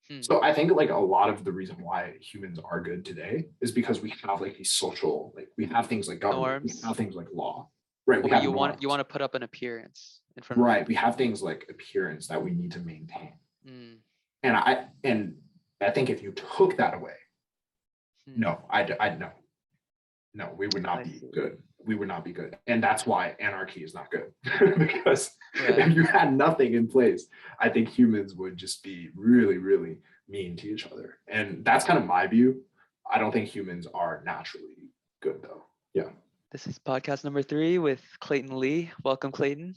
Hmm. So I think like a lot of the reason why humans are good today is because we have like these social, like we have things like government, we Norms. have things like law, right? Well, We but have you want norms, to put up an appearance in front of right? We people. have things like appearance that we need to maintain. Hmm. And I think if you took that away, Hmm. no, I no, no, we would not I be see. good. We would not be good. And that's why anarchy is not good. Because Right. if you had nothing in place, I think humans would just be really, really mean to each other. And that's kind of my view. I don't think humans are naturally good though. Yeah. This is podcast number 3 with Clayton Lee. Welcome, Clayton.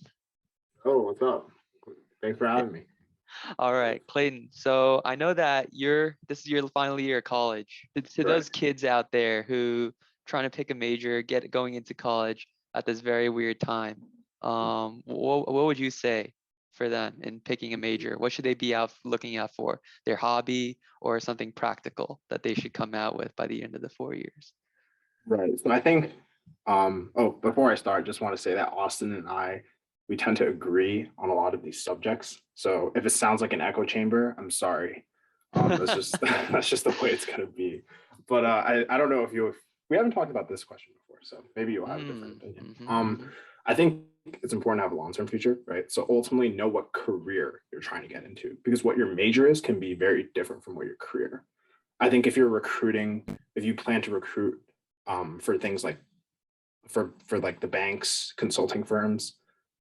Oh, what's up? Thanks for having me. All right, Clayton. So I know that this is your final year of college. To Right. those kids out there who trying to pick a major, going into college at this very weird time, what would you say for them in picking a major? What should they be out looking out for? Their hobby or something practical that they should come out with by the end of the 4 years? Right. So I think, before I start, just want to say that Austin and I, we tend to agree on a lot of these subjects. So if it sounds like an echo chamber, I'm sorry. That's just that's just the way it's gonna be. But I don't know if we haven't talked about this question before, so maybe you'll have a different Mm, opinion. mhm. I think it's important to have a long-term future, right? So ultimately know what career you're trying to get into because what your major is can be very different from what your career. I think if you're recruiting, if you plan to recruit for things like for like the banks, consulting firms,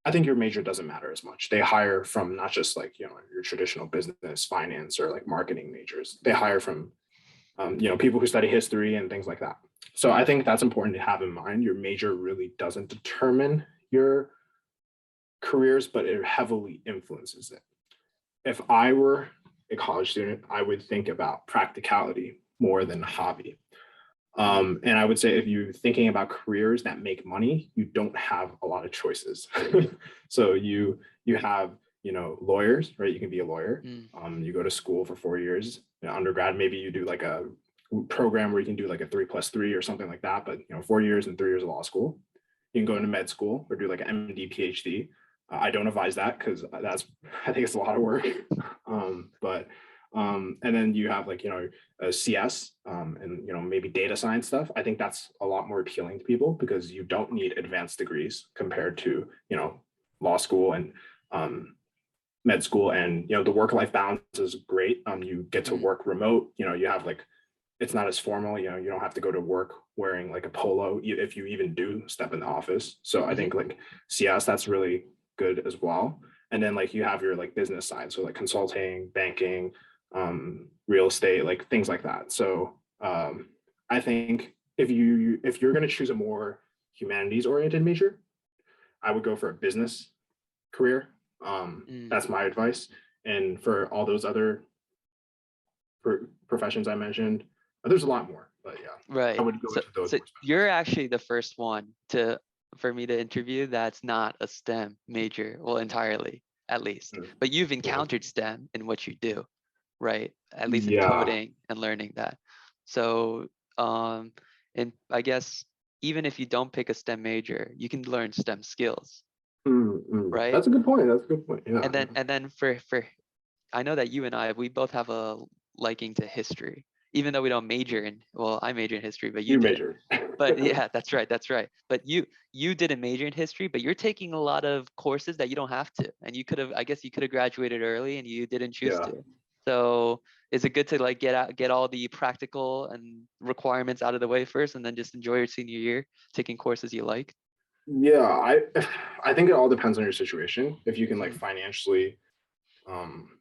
I think your major doesn't matter as much. They hire from not just like your traditional business, finance, or like marketing majors. They hire from people who study history and things like that. So I think that's important to have in mind. Your major really doesn't determine your careers, but it heavily influences it. If I were a college student, I would think about practicality more than hobby. Mm, And I would say if you're thinking about careers that make money, you don't have a lot of choices. So you have lawyers, right? You can be a lawyer. mm, You go to school for 4 years. Undergrad, maybe you do like a program where you can do like a 3+3 or something like that. But 4 years and 3 years of law school. You can go into med school or do like an MD, PhD. I don't advise that because I think it's a lot of work. But and then you have like CS and maybe data science stuff. I think that's a lot more appealing to people because you don't need advanced degrees compared to law school and med school, and the work-life balance is great. You get to mm, work remote. You have like it's not as formal. You don't have to go to work wearing like a polo if you even do step in the office. So I mhm, think like CS, that's really good as well. And then like you have your like business side, so like consulting, banking, real estate, like things like that. So I think if you're going to choose a more humanities oriented major, I would go for a business career. mm. That's my advice. And for all those other professions I mentioned, there's a lot more, but yeah, I Right. would go So, into those so more you're specialties. actually the first one for me to interview that's not a STEM major, well, entirely, at least. Mm. But you've Yeah. encountered STEM in what you do, right? At least in Yeah. coding and learning that. So, and I guess even if you don't pick a STEM major, you can learn STEM skills, right? That's a good point. That's a good point. And Yeah. then and then for I know that you and we both have a liking to history, even though we don't major in, well, I major in history, but you You didn't. major. But yeah, that's right, that's right. But you didn't major in history, but you're taking a lot of courses that you don't have to, and you could have, I guess you could have graduated early and you didn't choose Yeah. to. So is it good to like get all the practical and requirements out of the way first, and then just enjoy your senior year taking courses you like? Yeah. I think it all depends on your situation. If you can like Mm, financially um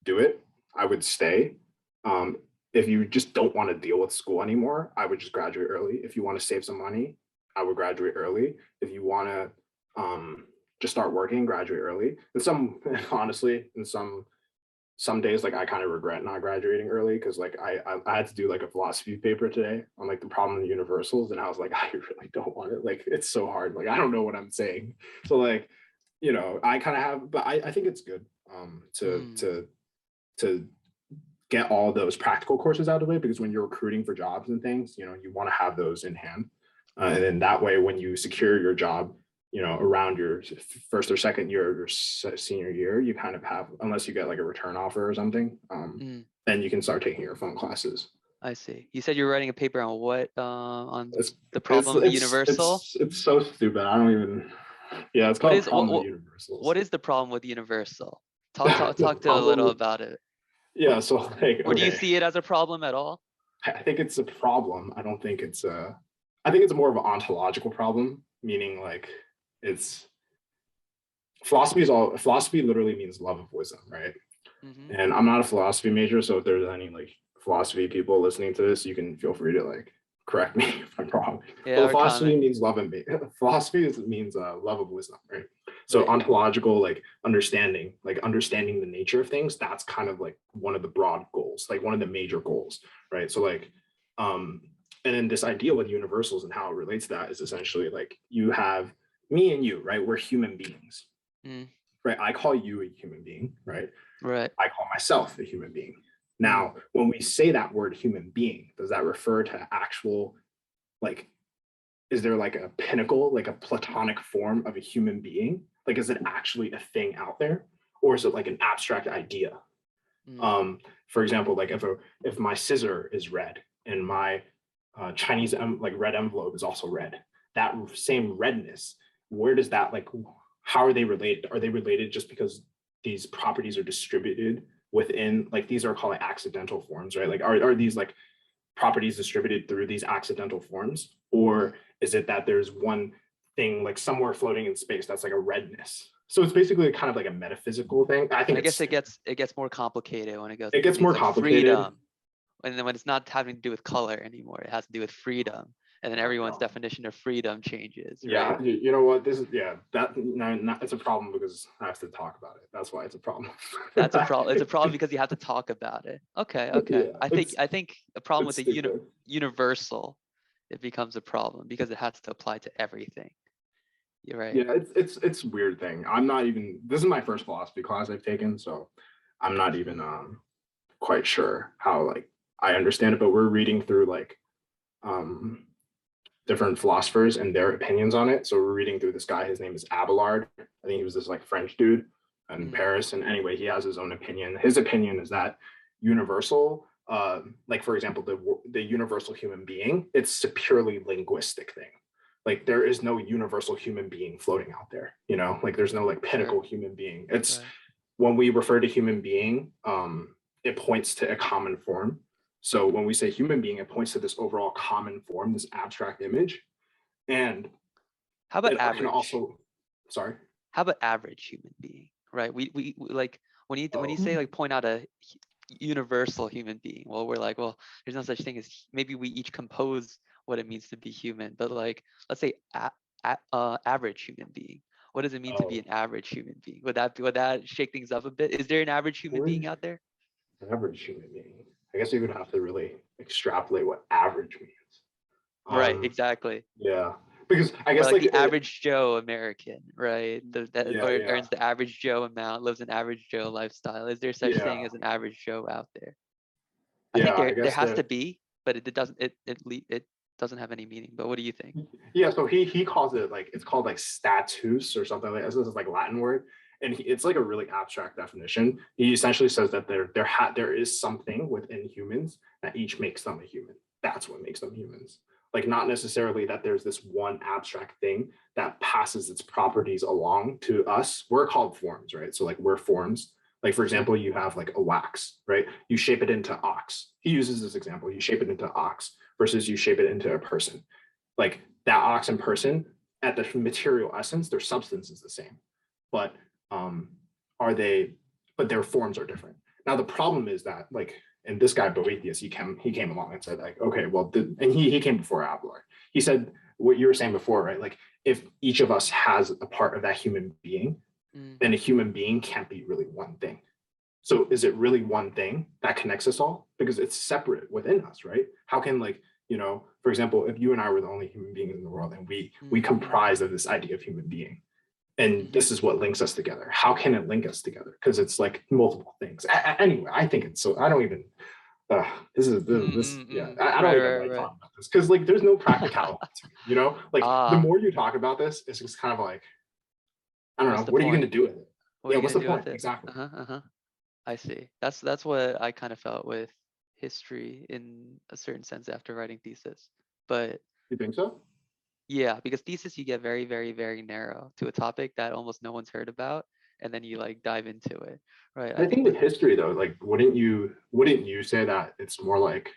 do it, I would stay. Um, if you just don't want to deal with school anymore, I would just graduate early. If you want to save some money, I would graduate early. If you want to just start working, graduate early. And some, honestly, in some days, like I kind of regret not graduating early because like I had to do like a philosophy paper today on like the problem of universals, and I was like, I really don't want it. Like it's so hard. Like I don't know what I'm saying. So like I kind of have, but I think it's good to mm, to get all those practical courses out of the way because when you're recruiting for jobs and things, you want to have those in hand. And then that way, when you secure your job, around your first or second year of your senior year, you kind of have, unless you get like a return offer or something, then you can start taking your phone classes. I see. You said you were writing a paper on what? On It's the problem of the universal? it's so stupid. I don't even. Yeah, it's What called is problem of universals. what is the problem with universal? Talk The to a little problem. about it. Yeah, so like, Or do you okay, see it as a problem at all? I think it's a problem. I don't think it's a. I think it's more of an ontological problem, meaning like it's philosophy literally means love of wisdom, right? Mm-hmm. And I'm not a philosophy major, so if there's any like philosophy people listening to this, you can feel free to like correct me if I'm wrong. Yeah, But or philosophy comment. means philosophy means love of wisdom, right? So Right. ontological, like understanding the nature of things, that's kind of like one of the broad goals, like one of the major goals, right? So like, and then this idea with universals and how it relates to that is essentially like you have me and you, right? We're human beings, Mm, right? I call you a human being, right? right. I call myself a human being. Mm, Now, when we say that word human being, does that refer to actual, like, is there like a pinnacle, like a platonic form of a human being? Like, is it actually a thing out there? Or is it like an abstract idea? mm, For example, like if my scissor is red and my Chinese like red envelope is also red, that same redness, where does that like, how are they related? Are they related just because these properties are distributed within, like these are called like accidental forms, right? Like are these like properties distributed through these accidental forms? mm. Or is it that there's one thing like somewhere floating in space that's like a redness? So it's basically kind of like a metaphysical thing. I think I guess it gets more complicated when it goes it into gets things more like complicated. freedom. And then when it's not having to do with color anymore, it has to do with freedom. And then everyone's definition of freedom changes, right? Yeah, you know what? This is that no, it's a problem because I have to talk about it. That's why it's a problem. That's a problem. It's a problem because you have to talk about it. Okay, okay. Yeah, I think a problem it's with the stupid. universal, it becomes a problem because it has to apply to everything. You're right. Yeah, it's a weird thing. I'm not even. This is my first philosophy class I've taken, so I'm not even Mm, quite sure how like I understand it. But we're reading through like um different philosophers and their opinions on it. So we're reading through this guy. His name is Abelard. I think he was this like French dude in mm, Paris. And anyway, he has his own opinion. His opinion is that universal, like for example, the universal human being, it's a purely linguistic thing. Like there is no universal human being floating out there. Like there's no like sure. pinnacle human being. It's Right. when we refer to human being, it points to a common form. So when we say human being, it points to this overall common form, this abstract image. And How about it can average? also, sorry. How about average human being? Right. We like when you say Oh, like point out a universal human being, well, we're like, well, there's no such thing as maybe we each compose what it means to be human, but like let's say average human being. What does it mean to be oh, an average human being? Would that shake things up a bit? Is there an average human being out there? average human being. I guess you would have to really extrapolate what average means. Right, Um, exactly. yeah, because I Or guess like like the average Joe American, right? That yeah, or yeah, earns the average Joe amount, lives an average Joe lifestyle. Is there such thing yeah, as an average Joe out there? I think yeah. I there guess has to that be, but it doesn't have any meaning. But what do you think? yeah. So he calls it like it's called like status or something like this. This is like Latin word, and it's like a really abstract definition. He essentially says that there is something within humans that each makes them a human. That's what makes them humans. Like not necessarily that there's this one abstract thing that passes its properties along to us. We're called forms, right? So like we're forms. Like for Mm, example, you have like a wax, right? You shape it into ox. He uses this example. You shape it into ox versus you shape it into a person. Like that ox and person at the material essence, their substance is the same, but um, are they? But their forms are different. Now the problem is that like, and this guy Boethius, he came along and said like, okay, well, and he came before Abelard. He said what you were saying before, right? Like if each of us has a part of that human being, mm, then a human being can't be really one thing. So is it really one thing that connects us all? Because it's separate within us, right? How can like, for example, if you and I were the only human beings in the world and we mm, comprise of this idea of human being, and mhm. this is what links us together. How can it link us together? Because it's like multiple things. Anyway, I think it's so I don't even This yeah, I don't Right, even right, like right. talking about this because like there's no practicality to it, you know? Like the Ah, more you talk about this, it's just kind of like, I don't what's know, the what are you point? gonna do with it? What are Yeah, you what's gonna the do with point? it? Exactly. Uh-huh, uh-huh. I see. That's what I kind of felt with history in a certain sense after writing thesis. But You think so? yeah, because thesis you get very, very, very narrow to a topic that almost no one's heard about, and then you like dive into it, right? I I think think with with history though, like wouldn't you say that it's more like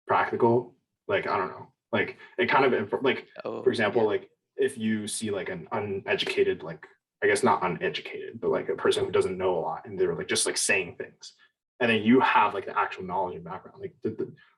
practical? Like I don't know. Like it kind of like for oh example, yeah, like if you see like an uneducated, like I guess not uneducated, but like a person who doesn't know a lot and they're like just like saying things. And then you have like the actual knowledge and background, like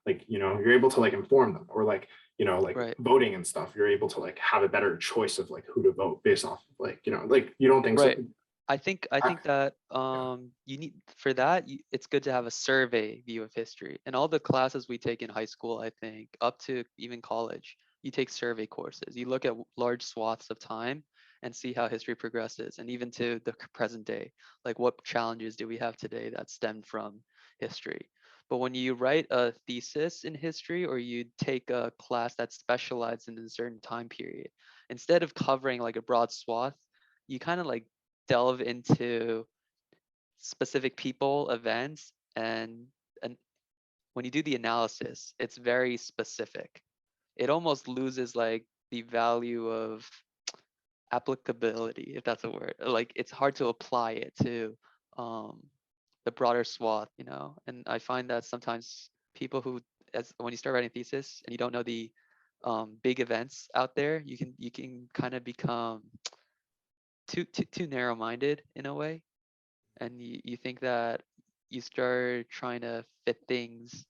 like you're able to like inform them, or like like right. voting and stuff. You're able to like have a better choice of like who to vote based off of like like you don't think so? Right. I think that Yeah. you need for that it's good to have a survey view of history. And all the classes we take in high school, I think, up to even college, you take survey courses. You look at large swaths of time and see how history progresses, and even to the present day, like what challenges do we have today that stemmed from history. But when you write a thesis in history or you take a class that specializes in a certain time period, instead of covering like a broad swath, you kind of like delve into specific people, events, and when you do the analysis, it's very specific. It almost loses like the value of applicability, if that's a word. Like it's hard to apply it to um, the broader swath, And I find that sometimes people who, as when you start writing thesis and you don't know the big events out there, you can kind of become too narrow-minded in a way, and you think that you start trying to fit things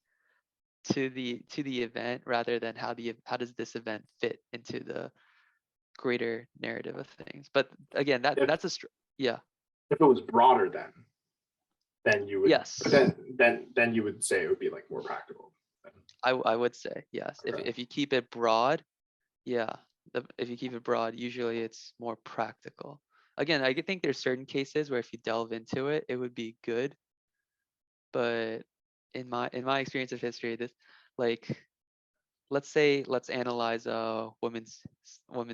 to the event rather than how does this event fit into the greater narrative of things. But again, If yeah. if it was broader, then you would, but Yes, then you would say it would be like more practical. I would say yes. If Okay. if you keep it broad, yeah, if you keep it broad, usually it's more practical. Again, I think there's certain cases where if you delve into it, it would be good. But in my experience of history, this, like, let's analyze women's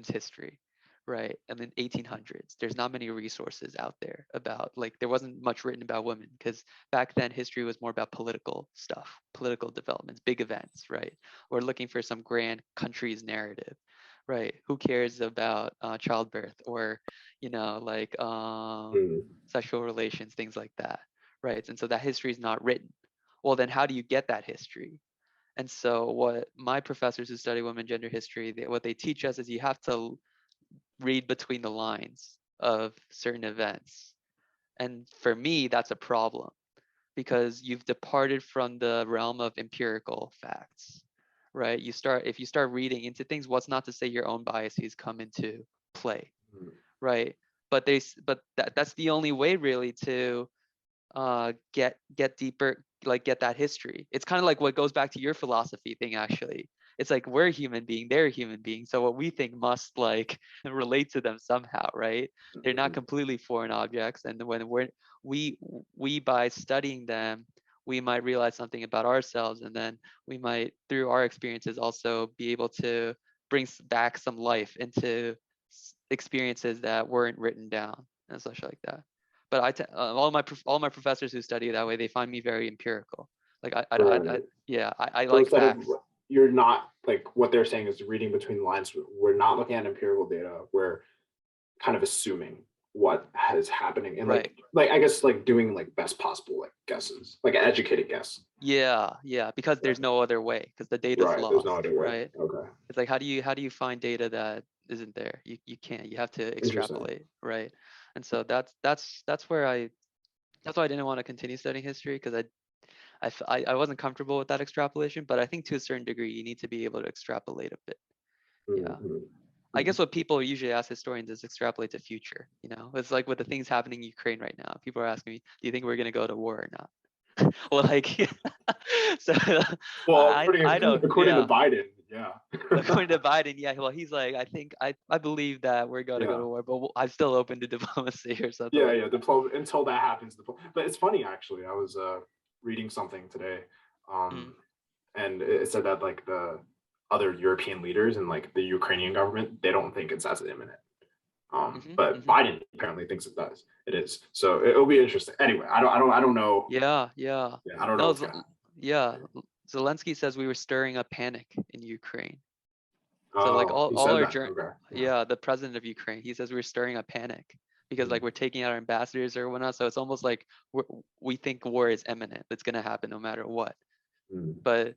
history, right? And then 1800s, there's not many resources out there about, like, there wasn't much written about women because back then history was more about political stuff, political developments, big events, right? We're looking for some grand country's narrative, right? Who cares about childbirth or like Mm. sexual relations, things like that, right? And so that history is not written. Well, then how do you get that history? And so what my professors who study women gender history, what they teach us is you have to read between the lines of certain events. And for me, that's a problem because you've departed from the realm of empirical facts, right? If you start reading into things, what's not to say your own biases come into play, Mm. right? But that's the only way really to get deeper, like get that history. It's kind of like what goes back to your philosophy thing actually. It's like we're a human being, they're a human being, so what we think must like relate to them somehow, right? They're not completely foreign objects, and when we we by studying them, we might realize something about ourselves, and then we might through our experiences also be able to bring back some life into experiences that weren't written down and such like that. But all my professors who study that way, they find me very empirical. Like Right. yeah, I So like instead of facts. you're not like what they're saying is reading between the lines. We're not looking at empirical data. We're kind of assuming what is happening and Right. like I guess like doing like best possible like guesses, like an educated guess. Yeah, because Yeah. there's no other way, because the data's Right. There's no lost, other way. right? Okay. It's like how do you find data that isn't there? You can't. You have to Interesting. extrapolate, right? And so that's where that's why I didn't want to continue studying history because I wasn't comfortable with that extrapolation. But I think to a certain degree, you need to be able to extrapolate a bit. Yeah. Mm-hmm. I guess what people usually ask historians is extrapolate to future. It's like with the things happening in Ukraine right now. People are asking me, "Do you think we're gonna go to war or not?" Well, like, so Well, I don't. according to Yeah, Biden, yeah, according to Biden, yeah. Well, he's like, I believe that we're gonna go yeah. to war, but I'm still open to diplomacy or something Yeah, like yeah. that. Until that happens, but it's funny actually. I was reading something today. Um, and it said that like the other European leaders and like the Ukrainian government, they don't think it's as imminent. But Biden apparently thinks it does. It is. So it'll be interesting. Anyway, I don't know. Yeah. Yeah, I don't know No, what's gonna happen. yeah. Zelensky says we were stirring up panic in Ukraine. So like He all said our that. Okay. yeah, the president of Ukraine, he says we're stirring up panic because like Mm. we're taking out our ambassadors or whatnot. So it's almost like we think war is imminent. It's gonna happen no matter what. Mm. But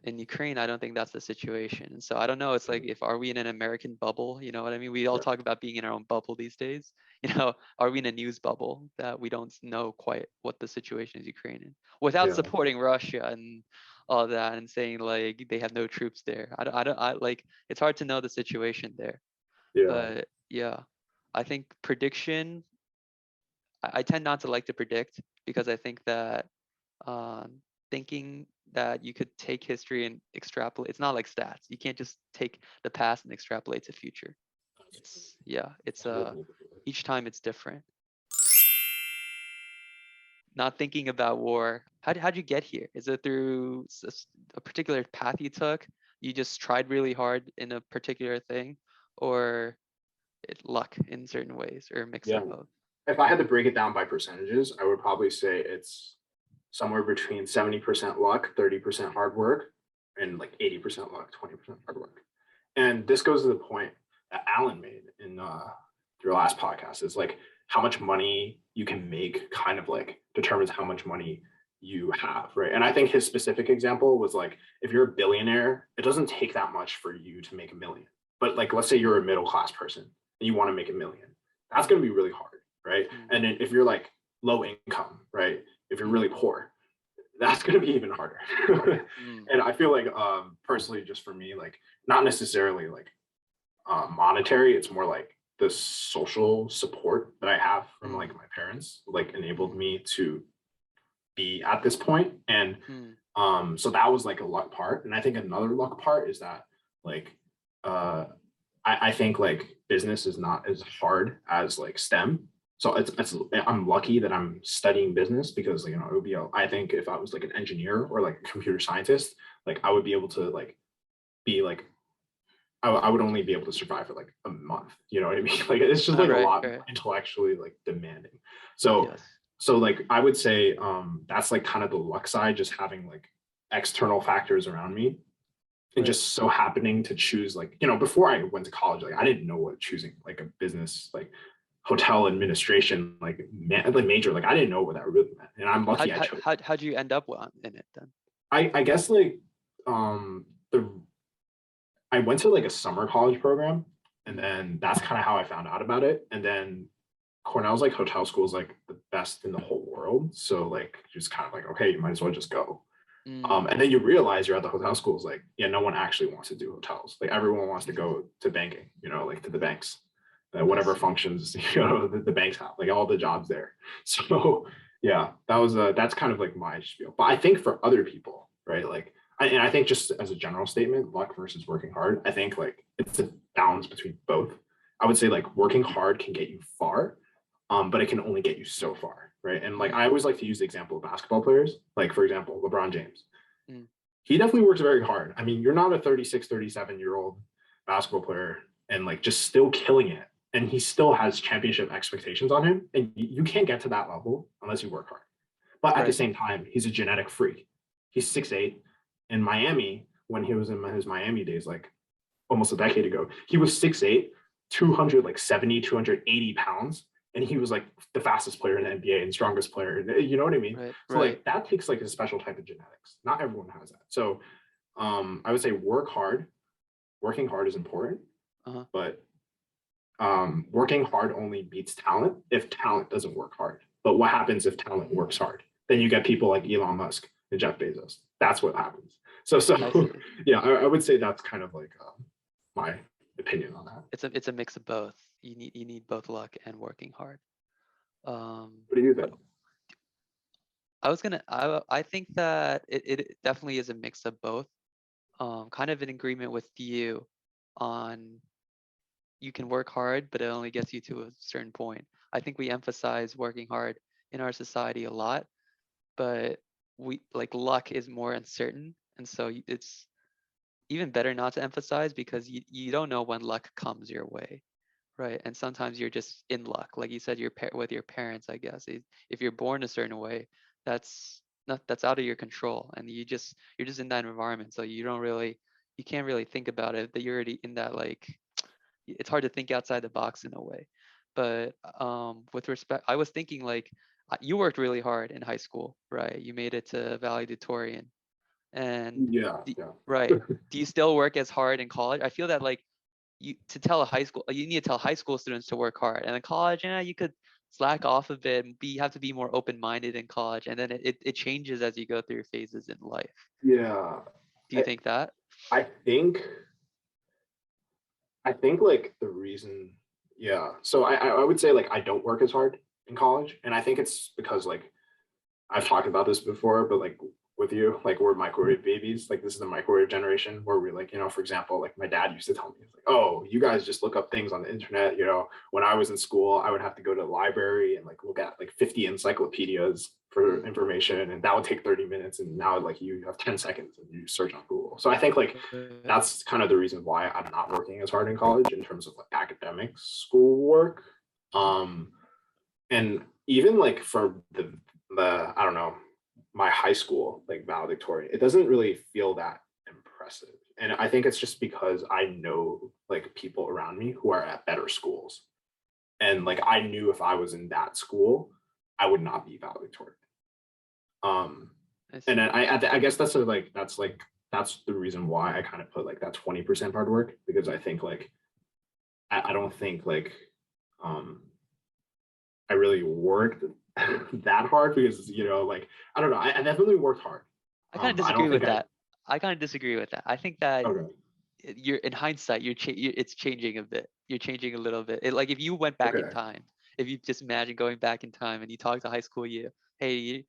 in Ukraine, I don't think that's the situation. And so I don't know. It's like, if are we in an American bubble? You know what I mean? We all Yeah. talk about being in our own bubble these days. You know, are we in a news bubble that we don't know quite what the situation is Ukraine in, without Yeah. supporting Russia and all that and saying like they have no troops there? I like, it's hard to know the situation there. Yeah. But yeah, I think prediction, I tend not to like to predict because I think that thinking that you could take history and extrapolate, it's not like stats. You can't just take the past and extrapolate to future. It's each time it's different. Not thinking about war. How'd you get here? Is it through a particular path you took? You just tried really hard in a particular thing, or luck in certain ways, or a mix Yeah. of both? If I had to break it down by percentages, I would probably say it's somewhere between 70% luck, 30% hard work, and like 80% luck, 20% hard work. And this goes to the point that Alan made in your last podcast, is like how much money you can make kind of like determines how much money you have, right? And I think his specific example was like, if you're a billionaire, it doesn't take that much for you to make a million. But like, let's say you're a middle class person and you want to make a million, that's going to be really hard, right? And then if you're like low income, right? If you're really poor, that's going to be even harder. And I feel like personally, just for me, like not necessarily like monetary, it's more like the social support that I have from like my parents like enabled me to be at this point. And so that was like a luck part. And I think another luck part is that like I think like business is not as hard as like STEM. So I'm lucky that I'm studying business because, you know, it would be I think if I was like an engineer or like a computer scientist, like I would be able to like be like I would only be able to survive for like a month. You know what I mean? Like it's just like a lot more intellectually like demanding. So like I would say that's like kind of the luck side, just having like external factors around me and just so happening to choose like, you know, before I went to college, like I didn't know what choosing like a business like hotel administration like major, like I didn't know what that really meant, and I'm lucky I chose. How'd you end up in it then? I guess like I went to like a summer college program, and then that's kind of how I found out about it. And then Cornell's like hotel school is like the best in the whole world, so like just kind of like, okay, you might as well just go. And then you realize you're at the hotel schools, like, yeah, no one actually wants to do hotels. Like everyone wants to go to banking, you know, like to the banks, whatever functions, you know, the banks have, like all the jobs there. So yeah, that's kind of like my spiel. But I think for other people, right, like, and I think just as a general statement, luck versus working hard, I think like it's a balance between both. I would say like working hard can get you far, but it can only get you so far, right? And like I always like to use the example of basketball players, like for example, LeBron James. He definitely works very hard. I mean, you're not a 36, 37-year-old basketball player and like just still killing it. And he still has championship expectations on him. And you can't get to that level unless you work hard. But at the same time, he's a genetic freak. He's 6'8". In Miami, when he was in his Miami days, like almost a decade ago, he was 6'8", 270, 280 pounds. And he was like the fastest player in the NBA and strongest player. You know what I mean? So like that takes like a special type of genetics. Not everyone has that. So I would say working hard is important, but working hard only beats talent if talent doesn't work hard. But what happens if talent works hard? Then you get people like Elon Musk and Jeff Bezos. That's what happens. So yeah, I would say that's kind of like my opinion on that. It's a mix of both. You need both luck and working hard. What do you think? I think that it definitely is a mix of both. Kind of in agreement with you on you can work hard, but it only gets you to a certain point. I think we emphasize working hard in our society a lot, but luck is more uncertain, and so it's even better not to emphasize, because you don't know when luck comes your way, right? And sometimes you're just in luck, like you said, with your parents, I guess. If you're born a certain way, that's not that's out of your control, and you're just in that environment, so you can't really think about it, that you're already in that, like, it's hard to think outside the box in a way. But with respect, I was thinking, like, you worked really hard in high school, right? You made it to valedictorian, and Yeah, yeah. right. Do you still work as hard in college? I feel that, like, you need to tell high school students to work hard, and in college, you could slack off a bit and have to be more open-minded in college, and then it changes as you go through phases in life. Yeah. Do you I, think that? I think like the reason, yeah. So I would say like I don't work as hard in college. And I think it's because like I've talked about this before, but like with you, like we're microwave babies. Like this is the microwave generation where we like, for example, like my dad used to tell me, like, oh, you guys just look up things on the internet. When I was in school, I would have to go to the library and like look at like 50 encyclopedias for information, and that would take 30 minutes. And now like you have 10 seconds and you search on Google. So I think like that's kind of the reason why I'm not working as hard in college in terms of like academic schoolwork. Um, and even like for the I don't know, my high school like valedictorian, it doesn't really feel that impressive. And I think it's just because I know like people around me who are at better schools, and like I knew if I was in that school, I would not be valedictorian. um I and see. then I guess that's that's the reason why I kind of put like that 20% hard work, because I think like I don't think like um I really worked that hard, because like I don't know, I definitely worked hard. I kind of I disagree don't think with I that. I kind of disagree with that. I think that okay. you're in hindsight, it's changing a bit. You're changing a little bit. Like, if you went back in Okay. time, if you just imagine going back in time and you talk to high school you, hey,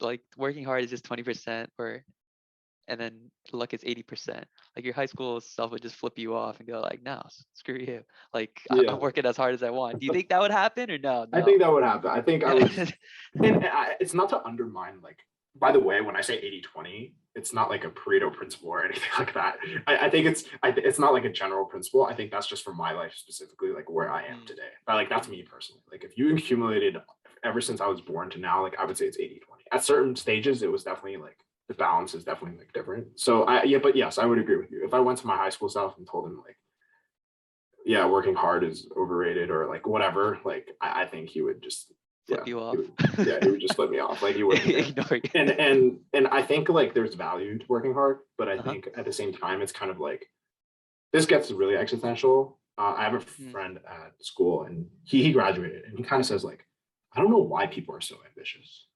like, working hard is just 20%, or and then luck is 80%. Like, your high school self would just flip you off and go like, no, screw you. Like, Yeah. I'm working as hard as I want. Do you think that would happen, or no? I No. think that would happen. I think I Yeah. would just, and it's not to undermine, like, by the way, when I say 80-20, it's not like a Pareto principle or anything like that. I think it's not like a general principle. I think that's just for my life specifically, like where I am Mm, today. But like, that's me personally. Like if you accumulated ever since I was born to now, like I would say it's 80-20. At certain stages, it was definitely like the balance is definitely like different. So yeah, but yes, I would agree with you. If I went to my high school self and told him like, yeah, working hard is overrated or like whatever, like I think he would just, flip you off. he would just let me off. Like he wouldn't care. Ignore you. And I think like there's value to working hard, but I Uh-huh. think at the same time it's kind of like this gets really existential. I have a Mm, friend at school, and he graduated, and he kind of says like, I don't know why people are so ambitious.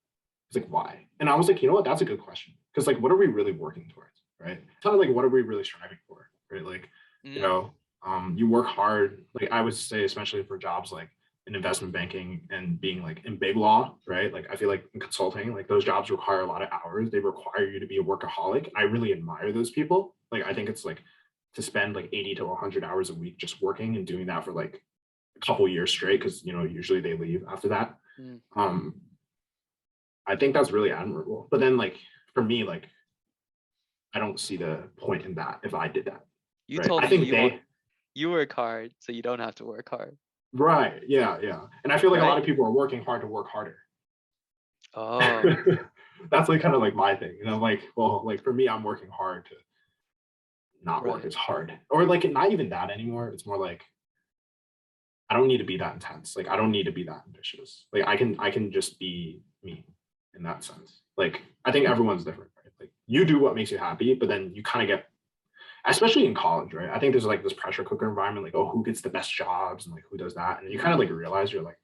It's like why? And I was like, you know what? That's a good question, because like, what are we really working towards, right? Kind of like, what are we really striving for, right? Like, you mm, know, you work hard. Like I would say, especially for jobs like in investment banking and being like in big law, right? Like I feel like in consulting, like those jobs require a lot of hours. They require you to be a workaholic. I really admire those people. Like I think mm. it's like to spend like 80 to 100 hours a week just working and doing that for like a couple years straight, because usually they leave after that. Mm. um I think that's really admirable. But then like for me, like I don't see the point in that if I did that. You Right. told I me think they you work hard, so you don't have to work hard, right. Yeah, yeah. And I feel like a lot right? of people are working hard to work harder. Oh, That's like kind of like my thing. And I'm like, well, like for me, I'm working hard to not work right. as hard. Or like not even that anymore. It's more like I don't need to be that intense. Like I don't need to be that ambitious. Like I can just be me in that sense. Like I think everyone's different, right? Like you do what makes you happy, but then you kind of get, especially in college, right? I think there's like this pressure cooker environment, like, oh, who gets the best jobs and like who does that? And you kind of like Mm. realize you're like,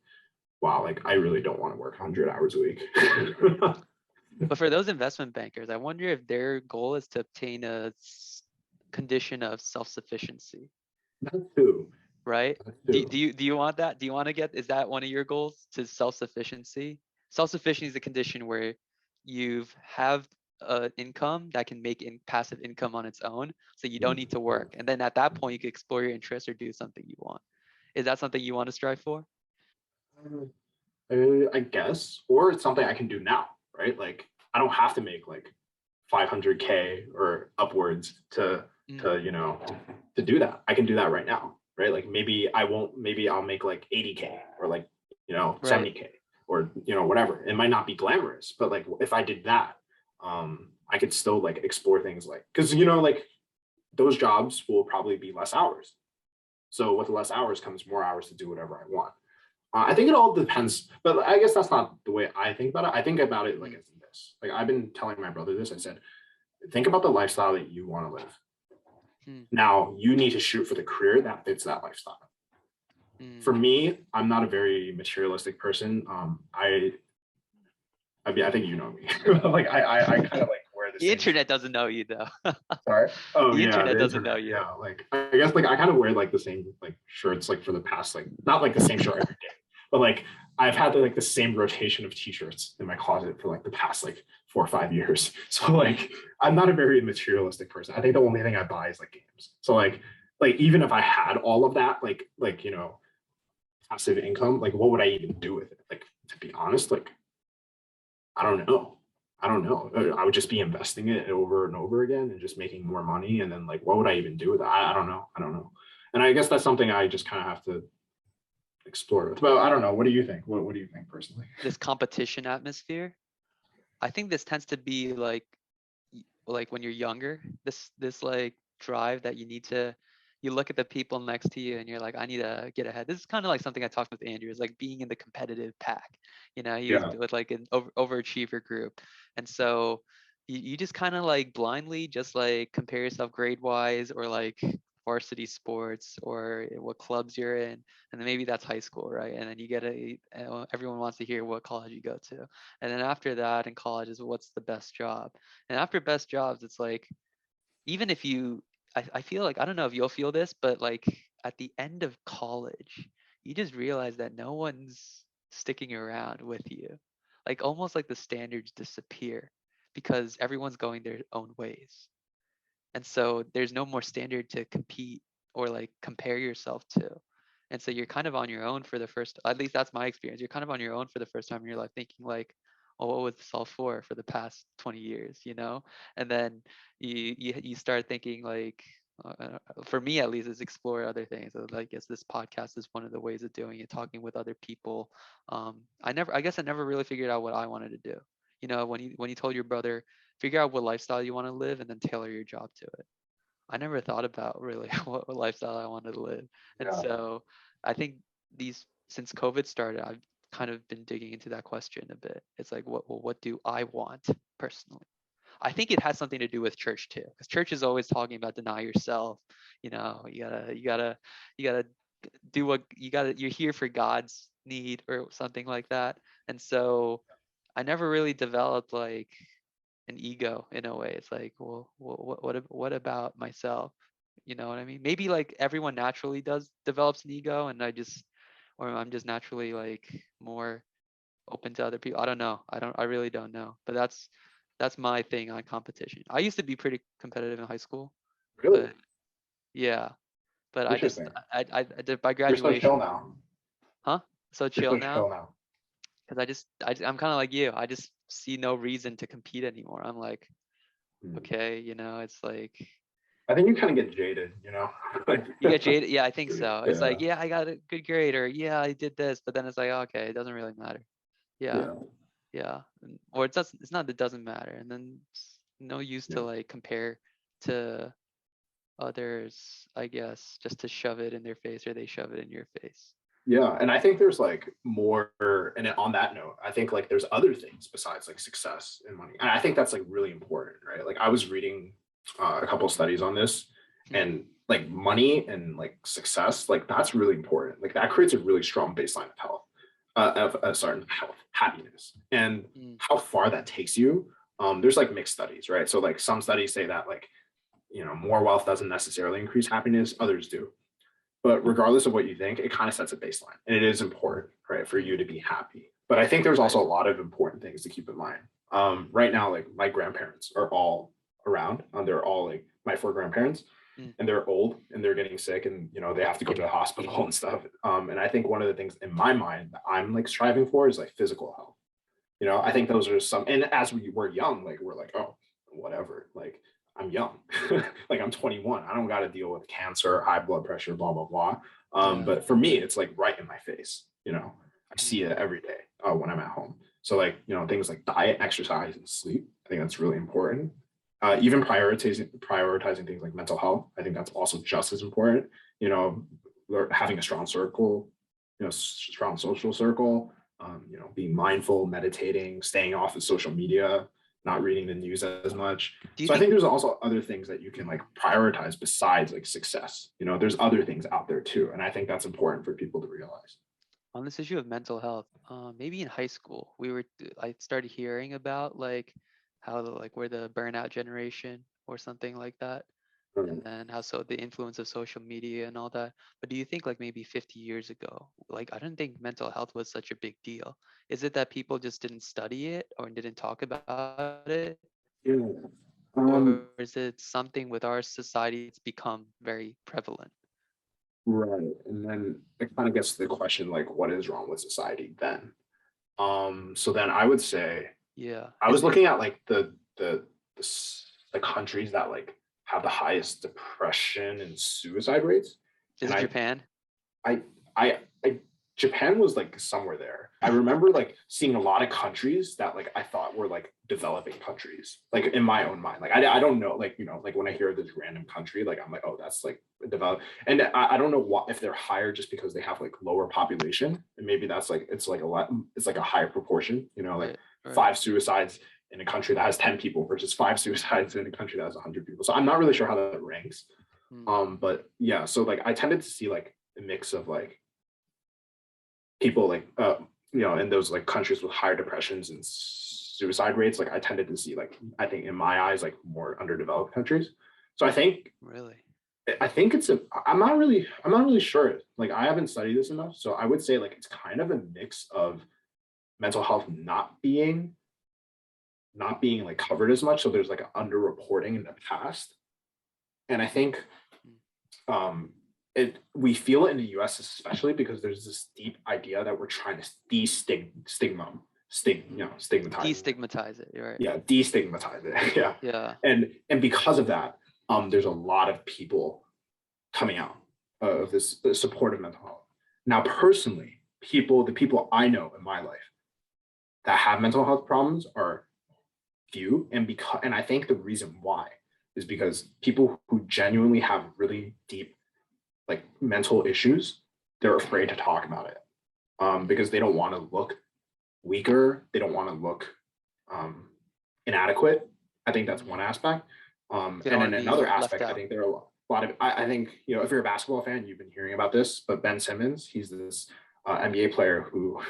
wow, like I really don't want to work 100 hours a week. But for those investment bankers, I wonder if their goal is to obtain a condition of self-sufficiency, That too. right? That Do too. you want that? Do you want to get, is that one of your goals, to self-sufficiency? Self-sufficiency is a condition where you've have an income that can make passive income on its own, so you don't need to work. And then at that point, you can explore your interests or do something you want. Is that something you want to strive for? I guess, or it's something I can do now, right? Like I don't have to make like 500K or upwards to you know, to do that. I can do that right now, right? Like maybe I'll make like 80K or like, you know, Right. 70K or, you know, whatever. It might not be glamorous, but like if I did that, I could still like explore things like, because, you know, like those jobs will probably be less hours. So with less hours comes more hours to do whatever I want. I think it all depends, but I guess that's not the way I think about it. I think about it like as this. Like I've been telling my brother this. I said, think about the lifestyle that you want to live. Now you need to shoot for the career that fits that lifestyle. For me, I'm not a very materialistic person. I mean, I think you know me. Like I kind of like wear the The same. internet doesn't know you though. Sorry. Oh The yeah, internet the doesn't know internet. you. Yeah, like I guess like I kind of wear like the same like shirts like for the past like not like the same shirt every day, but like I've had like the same rotation of t-shirts in my closet for like the past like 4 or 5 years. So like I'm not a very materialistic person. I think the only thing I buy is like games. So like even if I had all of that like you know passive income, like what would I even do with it? Like to be honest, like I don't know. I don't know. I would just be investing it over and over again and just making more money. And then like, what would I even do with it? I don't know. I don't know. And I guess that's something I just kind of have to explore with. But I don't know. What do you think? What do you think personally? This competition atmosphere. I think this tends to be like when you're younger, this like drive that you need to, you look at the people next to you and you're like, I need to get ahead. This is kind of like something I talked with Andrew, is like being in the competitive pack. You know, he was Yeah. with like an overachiever group. And so you just kind of like blindly just like compare yourself grade wise or like varsity sports or what clubs you're in. And then maybe that's high school, right? And then you get everyone wants to hear what college you go to. And then after that in college is what's the best job. And after best jobs, it's like, even if you, I feel like, I don't know if you'll feel this, but like at the end of college, you just realize that no one's sticking around with you. Like almost like the standards disappear because everyone's going their own ways. And so there's no more standard to compete or like compare yourself to. And so you're kind of on your own for the first, at least that's my experience. You're kind of on your own for the first time in your life, thinking like, oh, what was this all for the past 20 years, you know? And then you start thinking like, for me at least, is explore other things. So, like, yes, this podcast is one of the ways of doing it, talking with other people. I guess I never really figured out what I wanted to do. You know, when you told your brother, figure out what lifestyle you want to live and then tailor your job to it. I never thought about really what lifestyle I wanted to live. And Yeah. so I think since COVID started, I've kind of been digging into that question a bit. It's like, what do I want personally? I think it has something to do with church too, because church is always talking about deny yourself. You know, you gotta do what you're here for God's need or something like that. And so I never really developed like an ego in a way. It's like, well, what about myself? You know what I mean? Maybe like everyone naturally develops an ego, and or I'm just naturally like more open to other people. I don't know. I really don't know. But that's my thing on competition. I used to be pretty competitive in high school, Really but yeah. But I just interesting. I did by You're so graduation, chill now. huh? So You're chill so now chill now. because I'm kind of like you. I just see no reason to compete anymore. I'm like, Hmm. okay, you know, it's like I think you kind of get jaded, you know. Like, you get jaded. Yeah, I think so. It's yeah. like, yeah, I got a good grade, or yeah, I did this, but then it's like, okay, it doesn't really matter. Yeah, Yeah. yeah, or it doesn't. It's not that it doesn't matter, and then it's no use Yeah. to like compare to others, I guess, just to shove it in their face or they shove it in your face. Yeah, and I think there's like more, and on that note, I think like there's other things besides like success and money, and I think that's like really important, right? Like I was reading a couple studies on this, Hmm. and like money and like success, like that's really important. Like that creates a really strong baseline of health, sorry, health, happiness, and Hmm. how far that takes you. There's like mixed studies, right? So like some studies say that like you know more wealth doesn't necessarily increase happiness, others do. But regardless of what you think, it kind of sets a baseline. And it is important, right, for you Hmm. to be happy. But I think there's Right. also a lot of important things to keep in mind. Right now, like my grandparents are all around. They're all like my four grandparents, Hmm. and they're old and they're getting sick, and you know they have to go to the hospital and stuff. And I think one of the things in my mind that I'm like striving for is like physical health. You know, I think those are some, and as we were young, like we're like, oh, whatever, like I'm young, like I'm 21, I don't got to deal with cancer, high blood pressure, blah blah blah. Yeah. But for me, it's like right in my face. You know, I see Mm. it every day when I'm at home. So like, you know, things like diet, exercise, and sleep, I think that's really important. Even prioritizing things like mental health, I think that's also just as important. You know, having a strong circle, you know, strong social circle, you know, being mindful, meditating, staying off of social media, not reading the news as much. Do you So I think think there's also other things that you can like prioritize besides like success. You know, there's other things out there too. And I think that's important for people to realize. on this issue of mental health, maybe in high school, I started hearing about like how like we're the burnout generation or something like that, and Mm. then how so the influence of social media and all that. But do you think like maybe 50 years ago, like I don't think mental health was such a big deal. Is it that people just didn't study it or didn't talk about it? Yeah. Or is it something with our society it's become very prevalent? Right. And then it kind of gets to the question like, what is wrong with society then? So then I would say Yeah. I was looking at like the countries that like have the highest depression and suicide rates, Is and it Japan? I, I, Japan was like somewhere there. I remember like seeing a lot of countries that like I thought were like developing countries, like in my own mind. Like I don't know, like you know, like when I hear this random country, like I'm like, oh, that's like developed. And I don't know what if they're higher just because they have like lower population, and maybe that's like it's like a lot, it's like a higher proportion. You know, like Right, right. 5 suicides in a country that has 10 people versus 5 suicides in a country that has 100 people. So I'm not really sure how that ranks. Hmm. But yeah, so like I tended to see like a mix of like people like you know, in those like countries with higher depressions and suicide rates, like I tended to see like I think in my eyes like more underdeveloped countries. So Really? I think it's a I'm not really sure. Like I haven't studied this enough. So I would say like it's kind of a mix of mental health not being like covered as much. So there's like an underreporting in the past. And I think Mm. it we feel it in the US especially because there's this deep idea that we're trying to stigmatize it. Destigmatize it. You're right. Yeah, destigmatize it. Yeah. Yeah. And because of that, there's a lot of people coming out of this supportive mental health. Now, personally, the people I know in my life that have mental health problems are few, and I think the reason why is because people who genuinely have really deep like mental issues, they're afraid to talk about it Mm. because they don't want to look weaker. They don't want to look um, inadequate. I think that's one Mm. aspect. They don't And want then to be another left aspect, I out. think there are a lot of, I think, you know, if you're a basketball fan, you've been hearing about this, but Ben Simmons, he's this NBA player who,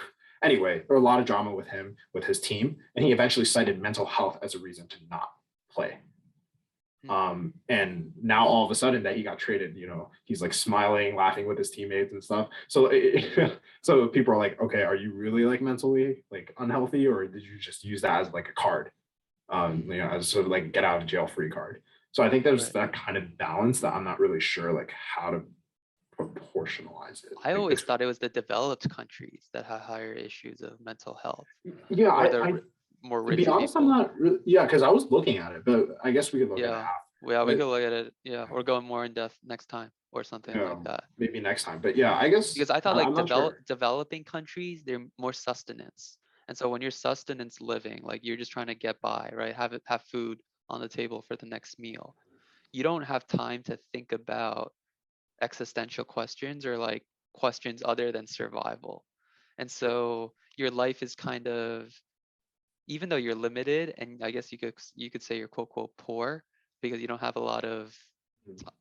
anyway, there were a lot of drama with him, with his team, and he eventually cited mental health as a reason to not play. Mm. And now all of a sudden that he got traded, you know, he's like smiling, laughing with his teammates and stuff. So, so people are like, okay, are you really like mentally like unhealthy, or did you just use that as like a card, Mm. you know, as sort of like get out of jail free card? So I think there's Right. that kind of balance that I'm not really sure like how to proportionalize it I like always between. thought it was the developed countries that had higher issues of mental health, Yeah, or the I more to be rich honest, I'm people. not really, yeah, because I was looking at it, but I guess we could look at it Yeah. after. Yeah, we But could look at it. Yeah, or go more in depth next time or something you like know, that. maybe next time. But yeah, I guess Because I thought like I'm not sure. developing countries, they're more sustenance. And so when you're sustenance living, like you're just trying to get by, right? Have food on the table for the next meal. You don't have time to think about existential questions or like questions other than survival. And so your life is kind of, even though you're limited, and I guess you could say you're quote quote poor because you don't have a lot of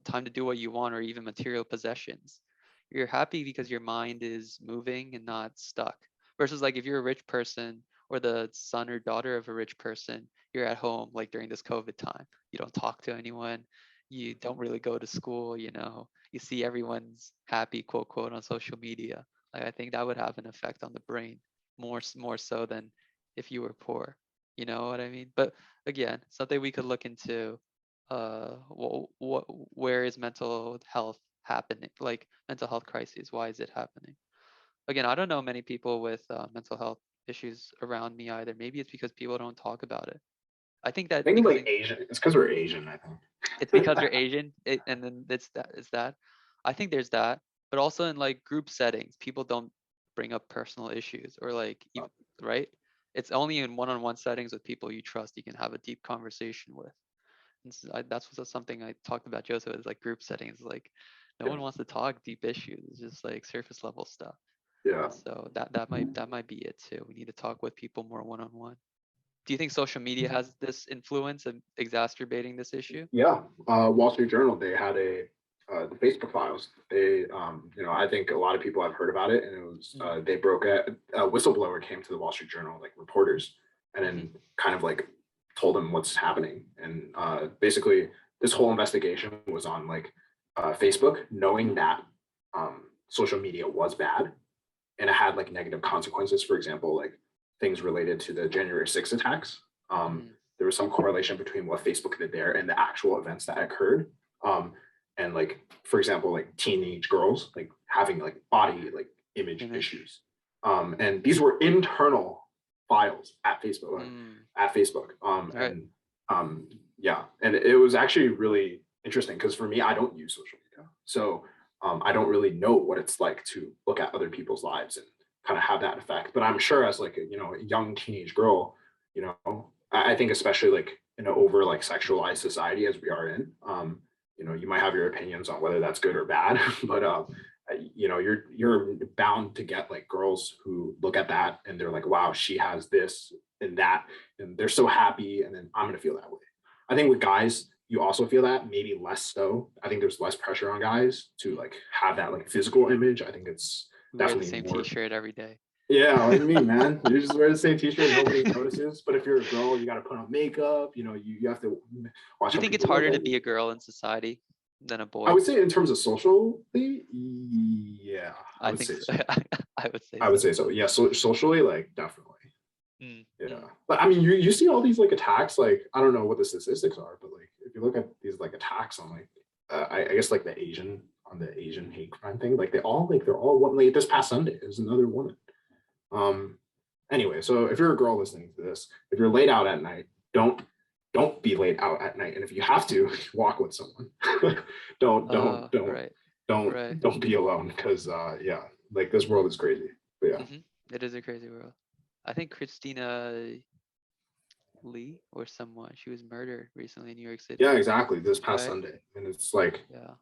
time to do what you want or even material possessions. You're happy because your mind is moving and not stuck. Versus like if you're a rich person or the son or daughter of a rich person, you're at home like during this COVID time. You don't talk to anyone. You don't really go to school, you know. You see everyone's happy, quote quote, on social media. Like I think that would have an effect on the brain more so than if you were poor. You know what I mean? But again, something we could look into what where is mental health happening, like mental health crises, why is it happening? Again, I don't know many people with mental health issues around me either. Maybe it's because people don't talk about it. I think I that think because like Asian, it's because we're Asian, I think. it's because you're Asian, and then it's that. I think there's that, but also in like group settings, people don't bring up personal issues or like even, right? It's only in one-on-one settings with people you trust you can have a deep conversation with. And that's something I talked about, Joseph, is like group settings. Like no Yeah. one wants to talk deep issues. It's just like surface level stuff. Yeah. So that might be it too. We need to talk with people more one-on-one. Do you think social media has this influence of exacerbating this issue? Yeah. Wall Street Journal, they had the Facebook files. They, I think a lot of people have heard about it, and it was they broke a whistleblower came to the Wall Street Journal, like reporters, and then kind of like told them what's happening. And basically, this whole investigation was on like Facebook knowing that social media was bad, and it had like negative consequences. For example, like things related to the January 6th attacks. There was some correlation between what Facebook did there and the actual events that occurred. And like, for example, like teenage girls like having like body like image issues. And these were internal files at Facebook, Right. yeah, and it was actually really interesting because for me, I don't use social media, so I don't really know what it's like to look at other people's lives and kind of have that effect. But I'm sure as like a young teenage girl, I think especially like in an over like sexualized society as we are in, you might have your opinions on whether that's good or bad, but you're bound to get like girls who look at that and they're like, wow, she has this and that, and they're so happy, and then I'm gonna feel that way. I think with guys, you also feel that, maybe less so. I think there's less pressure on guys to like have that like physical image. I think it's We wear the definitely same more. T-shirt every day. Yeah, like me, man. You just wear the same T-shirt, nobody notices. But if you're a girl, you got to put on makeup. You have to watch Do you how think it's people look harder to at be a you. girl in society than a I boy? would say in terms of socially, yeah, I I would think say so. so. I would say I would so. say so. Yeah, so socially, like definitely. Mm, Yeah. mm. But I mean, you see all these like attacks, like I don't know what the statistics are, but like if you look at these like attacks on like I guess like the Asian hate crime thing, like they're all one, like this past Sunday is another woman. Um anyway, so if you're a girl listening to this, if you're laid out at night, don't be laid out at night. And if you have to, walk with someone. don't don't don't Right, don't right. don't be alone because yeah, like this world is crazy. But yeah. It is a crazy world. I think Christina Lee or someone, she was murdered recently in New York City, Yeah, exactly. This past right? Sunday. And it's like Yeah.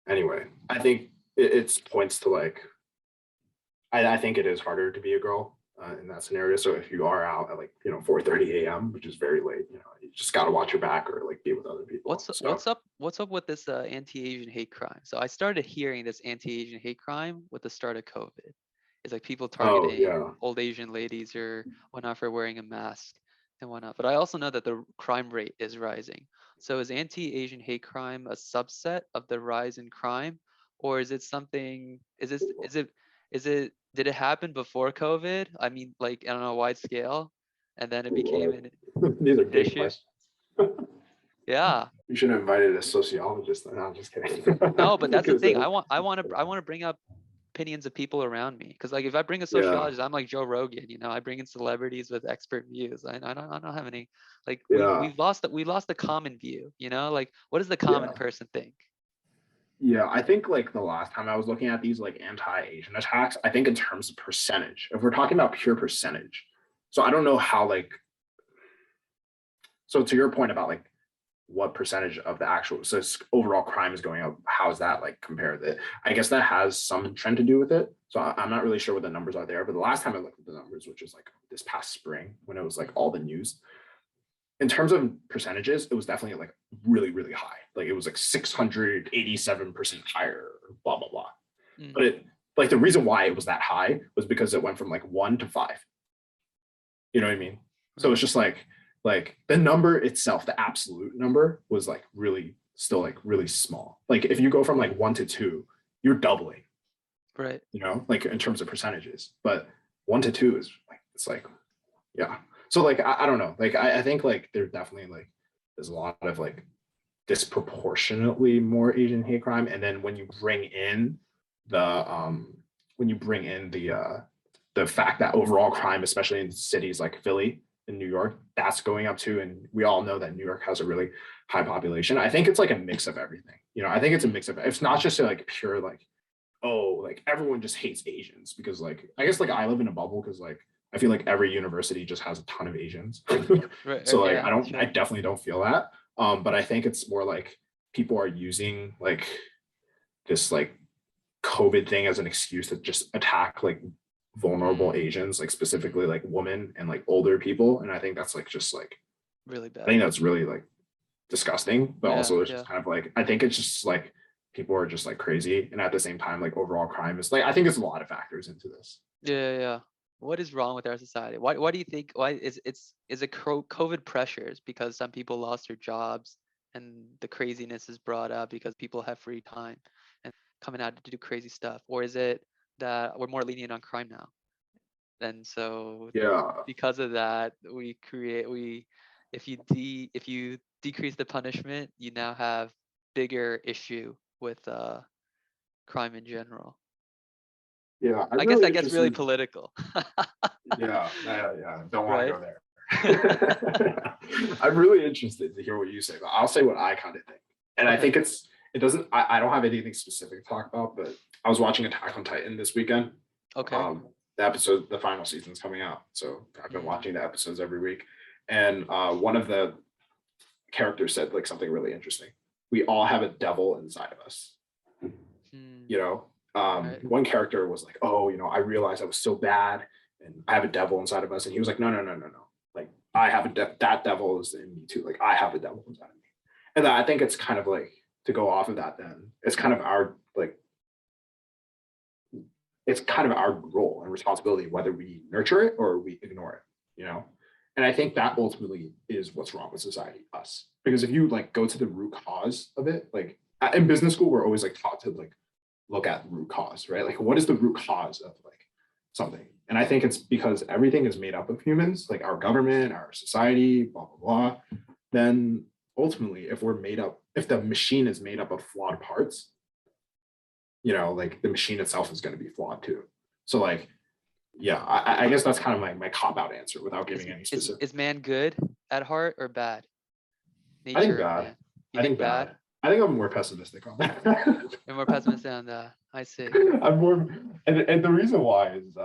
anyway, I think it's points to like I think it is harder to be a girl in that scenario. So if you are out at like 4:30 a.m., which is very late, you just got to watch your back or like be with other people. So What's up with this anti-Asian hate crime? So I started hearing this anti-Asian hate crime with the start of COVID. It's like people oh targeting yeah, old Asian ladies or whatnot for wearing a mask and whatnot. But I also know that the crime rate is rising. So is anti-Asian hate crime a subset of the rise in crime, or is it something? Is it did it happen before COVID? I mean, like on a wide scale, and then it became an these are big issue. questions. Yeah. You should have invited a sociologist. No, I'm just kidding. No, but that's the Because thing. I want to bring up opinions of people around me. Because like if I bring a yeah, sociologist, I'm like Joe Rogan. I bring in celebrities with expert views. I don't have any. Like we yeah, we lost the common view. Like what does the common yeah. person think? Yeah, I think like the last time I was looking at these like anti-Asian attacks, I think in terms of percentage, if we're talking about pure percentage, so I don't know how like, so to your point about like what percentage of the actual overall crime is going up, how is that like compared to it? I guess that has some trend to do with it. So I'm not really sure what the numbers are there, but the last time I looked at the numbers, which was like this past spring when it was like all the news, in terms of percentages, it was definitely like really, really high. Like it was like 687% higher, blah, blah, blah. Mm, But it like the reason why it was that high was because it went from like 1 to 5. You know what I mean? So it's right, just like the number itself, the absolute number was like really still like really small. Like if you go from like 1 to 2, you're doubling, right. like in terms of percentages. But 1 to 2 is like it's like yeah. So like I don't know. Like I think like there's definitely like there's a lot of like disproportionately more Asian hate crime. And then when you bring in the the fact that overall crime, especially in cities like Philly and New York, that's going up too. And we all know that New York has a really high population. I think it's like a mix of everything. You know, I think it's a mix of, it's not just like pure like, oh, like everyone just hates Asians because like, I guess like I live in a bubble because like I feel like every university just has a ton of Asians. So like Yeah, I definitely don't feel that. But I think it's more like people are using like this like COVID thing as an excuse to just attack like vulnerable Asians, like specifically like women and like older people. And I think that's like just like really I think bad. that's really like disgusting, but also it's Yeah. just kind of like I think it's just like people are just like crazy. And at the same time, like overall crime is like I think there's a lot of factors into this. Yeah. What is wrong with our society? Why do you think, why is it COVID pressures because some people lost their jobs and the craziness is brought up because people have free time and coming out to do crazy stuff? Or is it that we're more lenient on crime now? And so Yeah. because of that, we if you decrease the punishment, you now have bigger issue with crime in general. Yeah. I'm I guess really that gets really interested. political. Yeah. Don't want to Right? go there. I'm really interested to hear what you say, but I'll say what I kind of think. And I Okay. think it doesn't I don't have anything specific to talk about, but I was watching Attack on Titan this weekend. Okay. The final season's coming out. So I've been Mm, watching the episodes every week. And one of the characters said like something really interesting. We all have a devil inside of us. mm, You know, right. one character was like, oh, I realized I was so bad and I have a devil inside of us. And he was like, no. Like I have that devil is in me too. Like I have a devil inside of me. And I think it's kind of like to go off of that, then it's kind of our like it's kind of our role and responsibility whether we nurture it or we ignore it. And I think that ultimately is what's wrong with society, us. Because if you like go to the root cause of it, like in business school, we're always like taught to like look at the root cause, right? Like what is the root cause of like something? And I think it's because everything is made up of humans, like our government, our society, blah blah blah. Then ultimately, if the machine is made up of flawed parts, like the machine itself is going to be flawed too. So like, yeah, I guess that's kind of my cop out answer without Is giving any is specific. is man good at heart or bad? I think Nature of bad. man. You I think think bad? bad. I think I'm more pessimistic on that. You're more pessimistic on that. I see. I'm more, and the reason why is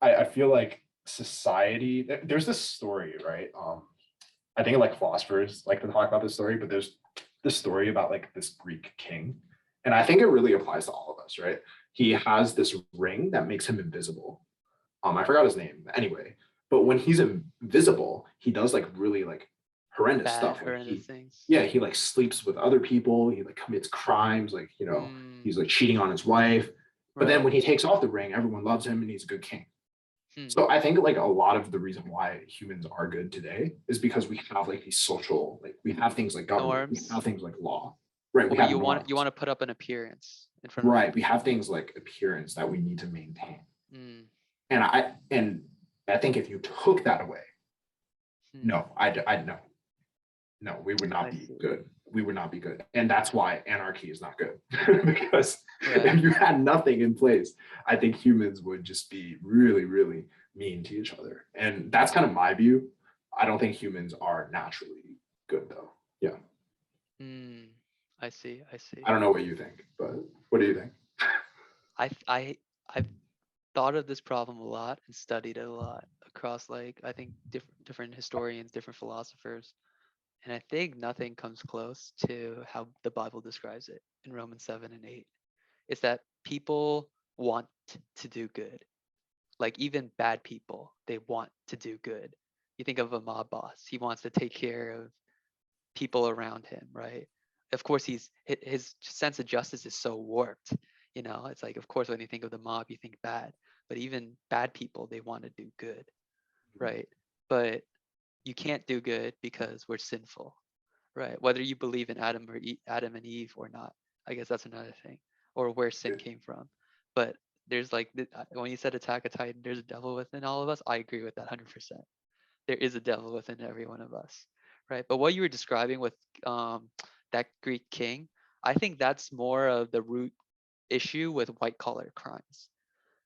I feel like society. There's this story, right? I think like philosophers like to talk about this story, but there's this story about like this Greek king, and I think it really applies to all of us, right? He has this ring that makes him invisible. I forgot his name anyway, but when he's invisible, he does like really like horrendous Bad, stuff. Like horrendous things. he like sleeps with other people. He like commits crimes. Like Mm, he's like cheating on his wife. But then right. when he takes off the ring, everyone loves him and he's a good king. Hmm. So I think like a lot of the reason why humans are good today is because we have like these social, like we have things like government, we Norms. have things like law, right? We Or have you norms, want to put up an appearance in front of right? We others. have things like appearance that we need to maintain. Mm, And I think if you took that away, hmm. no, I no, we would not I be see. good. We would not be good. And that's why anarchy is not good. Because Right. if you had nothing in place, I think humans would just be really, really mean to each other. And that's kind of my view. I don't think humans are naturally good though. Yeah. Mm, I see. I see. I don't know what you think, but what do you think? I've thought of this problem a lot and studied it a lot across like I think different historians, different philosophers. And I think nothing comes close to how the Bible describes it in Romans 7 and 8. It's that people want to do good. Like even bad people, they want to do good. You think of a mob boss, he wants to take care of people around him, right? Of course, his sense of justice is so warped. It's like, of course, when you think of the mob, you think bad, but even bad people, they want to do good, right? But you can't do good because we're sinful, right? Whether you believe in Adam and Eve or not, I guess that's another thing, or where sin came from. But there's like when you said Attack a Titan, there's a devil within all of us. I agree with that 100%. There is a devil within every one of us, right? But what you were describing with that Greek king, I think that's more of the root issue with white collar crimes.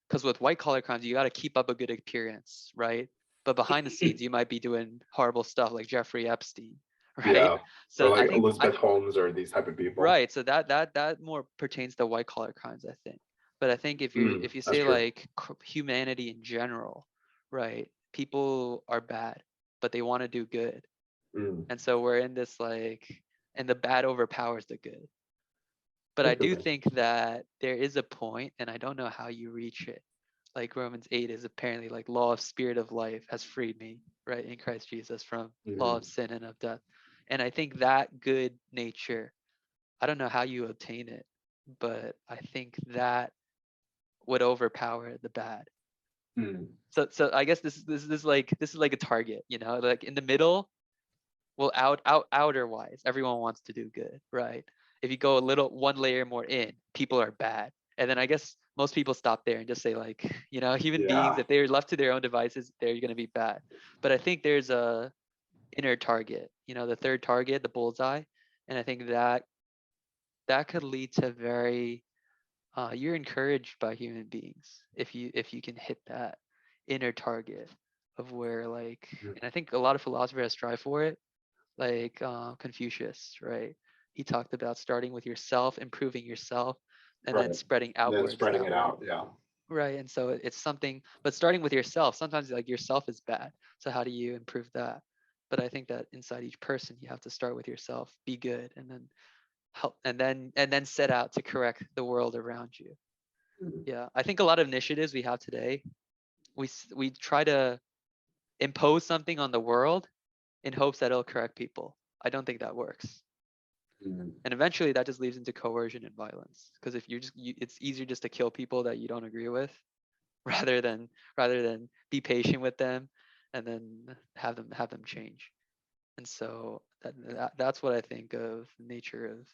because with white collar crimes, you got to keep up a good appearance, right? But behind the scenes, you might be doing horrible stuff like Jeffrey Epstein, right? Yeah. Or So I like think Elizabeth Holmes or these type of people. right. So that more pertains to white collar crimes, I think. But I think if you That's say true. like humanity in general, right? People are bad, but they want to do good, and so we're in this like, and the bad overpowers the good. But I do think that there is a point, and I don't know how you reach it. Like Romans 8 is apparently like law of spirit of life has freed me, right, in Christ Jesus from law of sin and of death. And I think that good nature, I don't know how you obtain it, but I think that would overpower the bad. So I guess this is like a target, you know, like in the middle, well, outer wise, everyone wants to do good, right? If you go a little one layer more in, people are bad. And then I guess most people stop there and just say like, you know, human beings, if they're left to their own devices, they're going to be bad. But I think there's a inner target, you know, the third target, the bullseye. And I think that could lead to very, you're encouraged by human beings if you can hit that inner target of where like, and I think a lot of philosophers strive for it, like Confucius, right? He talked about starting with yourself, improving yourself, and then spreading outwards. Spreading that it way. out, yeah. Right, and so it's something, but starting with yourself, sometimes like yourself is bad. So how do you improve that? But I think that inside each person, you have to start with yourself, be good, and then help, and then set out to correct the world around you. Yeah, I think a lot of initiatives we have today, we try to impose something on the world in hopes that it'll correct people. I don't think that works. And eventually that just leads into coercion and violence. Because if it's easier just to kill people that you don't agree with rather than be patient with them and then have them change. And so that's what I think of the nature of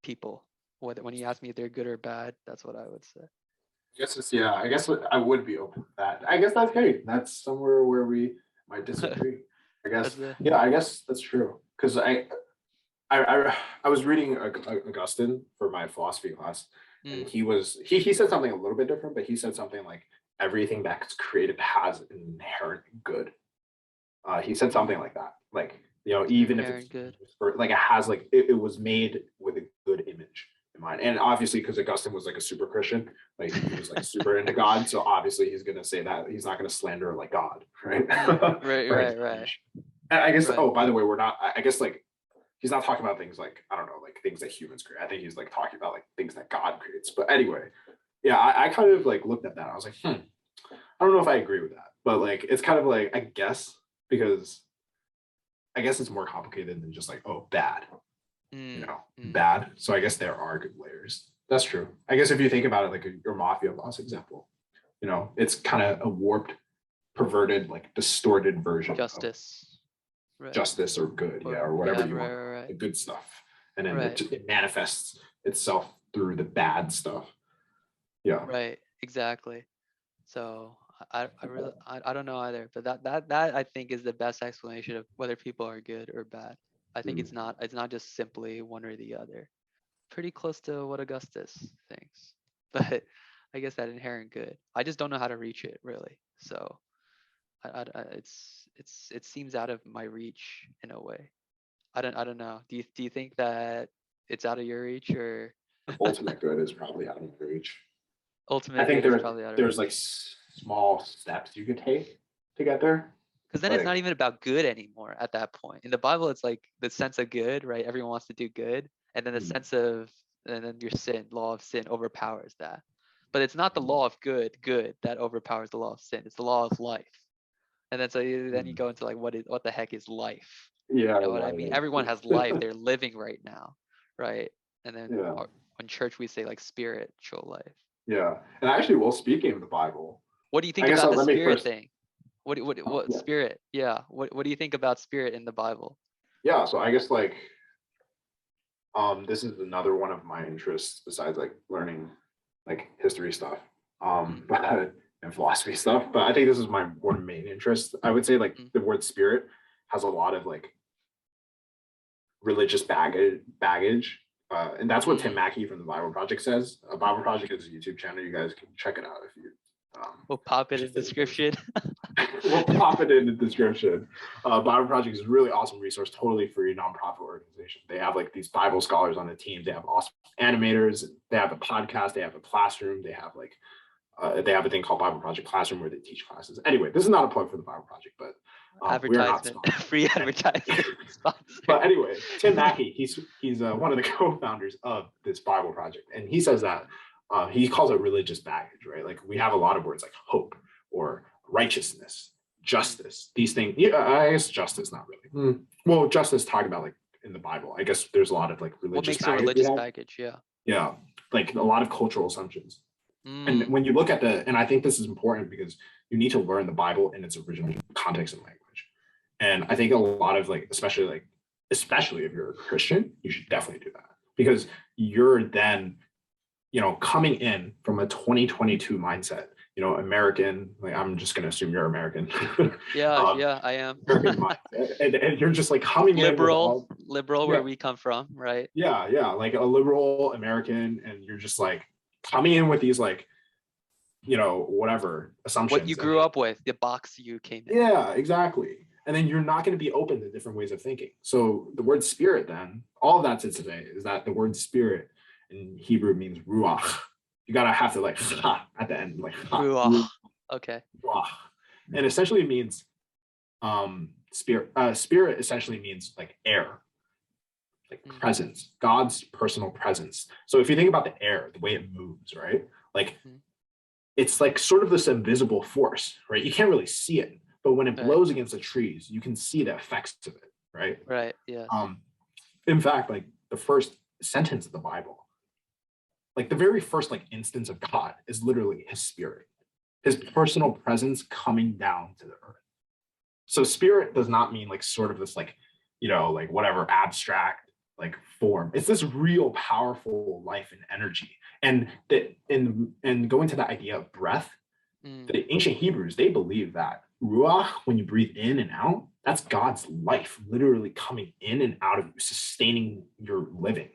people. When you ask me if they're good or bad, that's what I would say. I guess I would be open to that. I guess that's okay. That's somewhere where we might disagree. I guess, I guess that's true. Because I was reading Augustine for my philosophy class, and he said something a little bit different, but he said something like everything that's created has an inherent good. He said something like that, like, you know, even if it's good, like it has like it was made with a good image in mind. And obviously, because Augustine was like a super Christian, like he was like super into God, so obviously he's gonna say that he's not gonna slander like God, right? right. And I guess. Oh, by the way, we're not. I guess like he's not talking about things like, I don't know, like things that humans create. I think he's like talking about like things that God creates. But anyway, yeah, I kind of like looked at that. I was like, I don't know if I agree with that, but like it's kind of like, I guess, because I guess it's more complicated than just like, oh, bad, you know, bad. So I guess there are good layers. That's true. I guess if you think about it, like your mafia boss example, you know, it's kind of a warped, perverted, like distorted version of justice or good, or whatever you want, the good stuff, and then it manifests itself through the bad stuff. Yeah. Right. Exactly. So I really I don't know either, but that I think is the best explanation of whether people are good or bad. I think it's not just simply one or the other. Pretty close to what Augustus thinks, but I guess that inherent good. I just don't know how to reach it really. So it seems out of my reach in a way. I don't know. Do you think that it's out of your reach, or ultimate good is probably out of your reach? Ultimate I think good is probably out of there's reach. like small steps you could take to get there. Because then it's not even about good anymore at that point. In the Bible, it's like the sense of good, right? Everyone wants to do good. And then the sense of, and then your sin, law of sin overpowers that. But it's not the law of good that overpowers the law of sin. It's the law of life. And then so then you go into like, what the heck is life? Yeah. You know what I mean? Everyone has life. They're living right now, right? And then in church, we say like spiritual life. Yeah. And actually, well, speaking of the Bible, what do you think about the spirit thing? What spirit? Yeah. What do you think about spirit in the Bible? Yeah. So I guess like, this is another one of my interests besides like learning like history stuff, and philosophy stuff. But I think this is my one main interest. I would say like the word spirit has a lot of like religious baggage. And that's what Tim Mackey from the Bible Project says. A Bible Project is a YouTube channel. You guys can check it out if you We'll pop it in just the description. we'll pop it in the description. Bible Project is a really awesome resource, totally free nonprofit organization. They have like these Bible scholars on the team. They have awesome animators. They have a podcast. They have a classroom. They have like they have a thing called Bible Project Classroom where they teach classes. Anyway, this is not a plug for the Bible Project, but we are not Advertisement, free advertisement. But anyway, Tim Mackey, he's one of the co-founders of this Bible Project, and he says that he calls it religious baggage, right? Like we have a lot of words like hope or righteousness, justice, these things. Yeah, I guess justice, not really. Well, justice talk about like in the Bible. I guess there's a lot of like religious. What makes a religious baggage? Yeah. Yeah, like a lot of cultural assumptions. And when you look at and I think this is important because you need to learn the Bible in its original context and language. And I think a lot of like, especially if you're a Christian, you should definitely do that because you're then, coming in from a 2022 mindset, American, like I'm just going to assume you're American. Yeah, I am. American mindset. And you're just like coming liberal where we come from, right? Yeah. Like a liberal American. And you're just like coming in with these like, whatever assumptions. What you grew up with, the box you came in. Yeah, exactly. And then you're not going to be open to different ways of thinking. So the word spirit then, all of that's it today, is that the word spirit in Hebrew means ruach. You got to have to like ha at the end, like ha. Ruach. Okay. Ruach. And essentially it means spirit. Spirit essentially means like air, like presence, God's personal presence. So if you think about the air, the way it moves, right? Like it's like sort of this invisible force, right? You can't really see it. But when it blows against the trees, you can see the effects of it, right? Right. Yeah. In fact, like the first sentence of the Bible, like the very first like instance of God is literally his spirit, his personal presence coming down to the earth. So spirit does not mean like sort of this like, like whatever abstract like form. It's this real powerful life and energy. And going to the idea of breath, the ancient Hebrews, they believe that ruach, when you breathe in and out, that's God's life literally coming in and out of you, sustaining your living.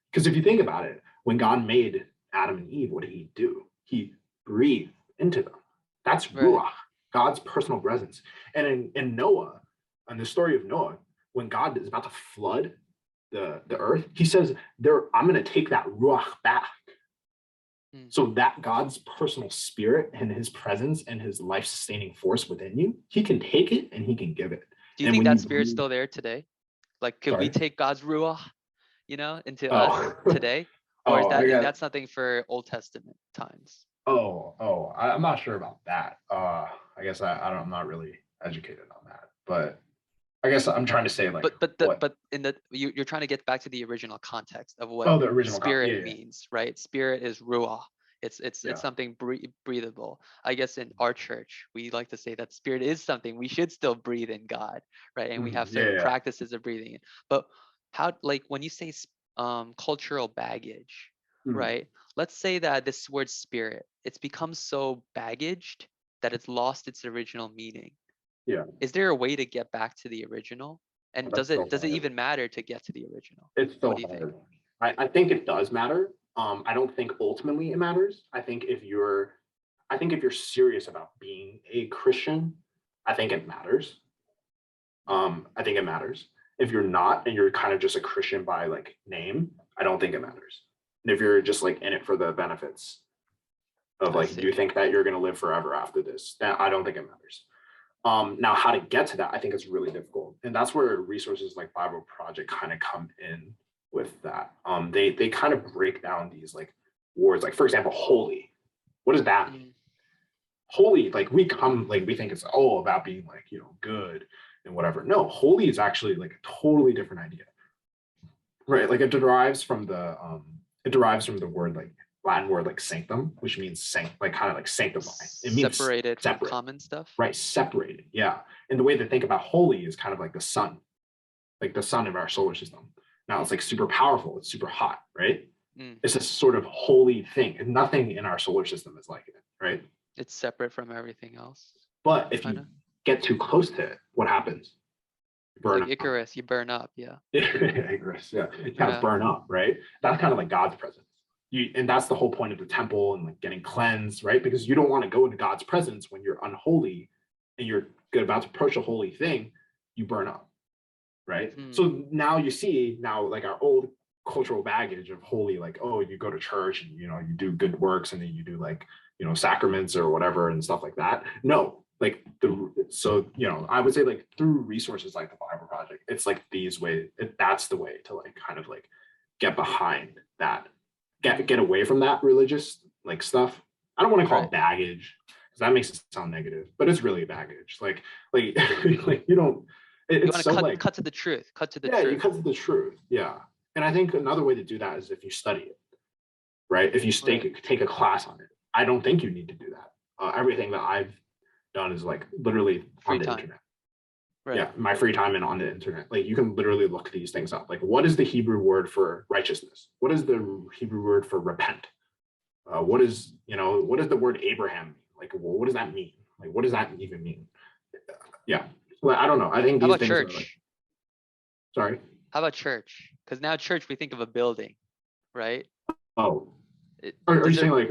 Because if you think about it, when God made Adam and Eve, what did he do? He breathed into them. That's ruach, God's personal presence. And in Noah, in the story of Noah, when God is about to flood the earth, he says, I'm going to take that ruach back. So that God's personal spirit and his presence and his life-sustaining force within you, he can take it and he can give it. Do you think that spirit's still there today? Like, could we take God's ruach, into us today? Or is that's something for Old Testament times? I'm not sure about that. I guess I'm not really educated on that, but I guess I'm trying to say like, you're trying to get back to the original context of what the original spirit means, right? Spirit is ruach. It's something breathable. I guess in our church, we like to say that spirit is something we should still breathe in God, right? And we have certain practices of breathing in. But how, like when you say cultural baggage, right? Let's say that this word spirit, it's become so baggaged that it's lost its original meaning. Yeah. Is there a way to get back to the original? And does it even matter to get to the original? It's still hard. I think it does matter. I don't think ultimately it matters. I think if you're serious about being a Christian, I think it matters. I think it matters. If you're not and you're kind of just a Christian by like name, I don't think it matters. And if you're just like in it for the benefits of like, do you think that you're going to live forever after this? I don't think it matters. Now, how to get to that, I think it's really difficult. And that's where resources like Bible Project kind of come in with that. They kind of break down these like words, like for example, holy. What does that mean? Holy, like we think it's all about being like, good and whatever. No, holy is actually like a totally different idea, right? Like it derives from the word like Latin word like sanctum, which means like kind of like sanctify. It means separated from common stuff. Right, separated, yeah. And the way to think about holy is kind of like the sun of our solar system. Now it's like super powerful, it's super hot, right? It's this sort of holy thing, and nothing in our solar system is like it, right? It's separate from everything else. But if you get too close to it, what happens? Burn like Icarus, up. You burn up, yeah. Icarus, yeah. You kind of burn up, right? That's kind of like God's presence. and that's the whole point of the temple and like getting cleansed, right? Because you don't want to go into God's presence when you're unholy and you're about to approach a holy thing, you burn up, right? So now you see like our old cultural baggage of holy, like, oh, you go to church and you do good works and then you do like sacraments or whatever and stuff like that. No, like I would say like through resources like the Bible Project, it's like these ways. That's the way to like kind of like get behind that, get away from that religious like stuff. I don't want to call it baggage because that makes it sound negative, but it's really baggage. Like like you don't. You want to cut to the truth. Cut to the truth. Yeah, you cut to the truth. Yeah. And I think another way to do that is if you study it, right? If you take a class on it. I don't think you need to do that. Everything that I've done is like literally on the internet. Right. Yeah, my free time and on the internet. Like you can literally look these things up. Like what is the Hebrew word for righteousness? What is the Hebrew word for repent? What is the word Abraham mean? Like, well, what does that mean? Like, what does that even mean? Yeah. Well, I don't know. I think these things church? are like, sorry. How about church? Because now church, we think of a building, right? Oh, are you saying like,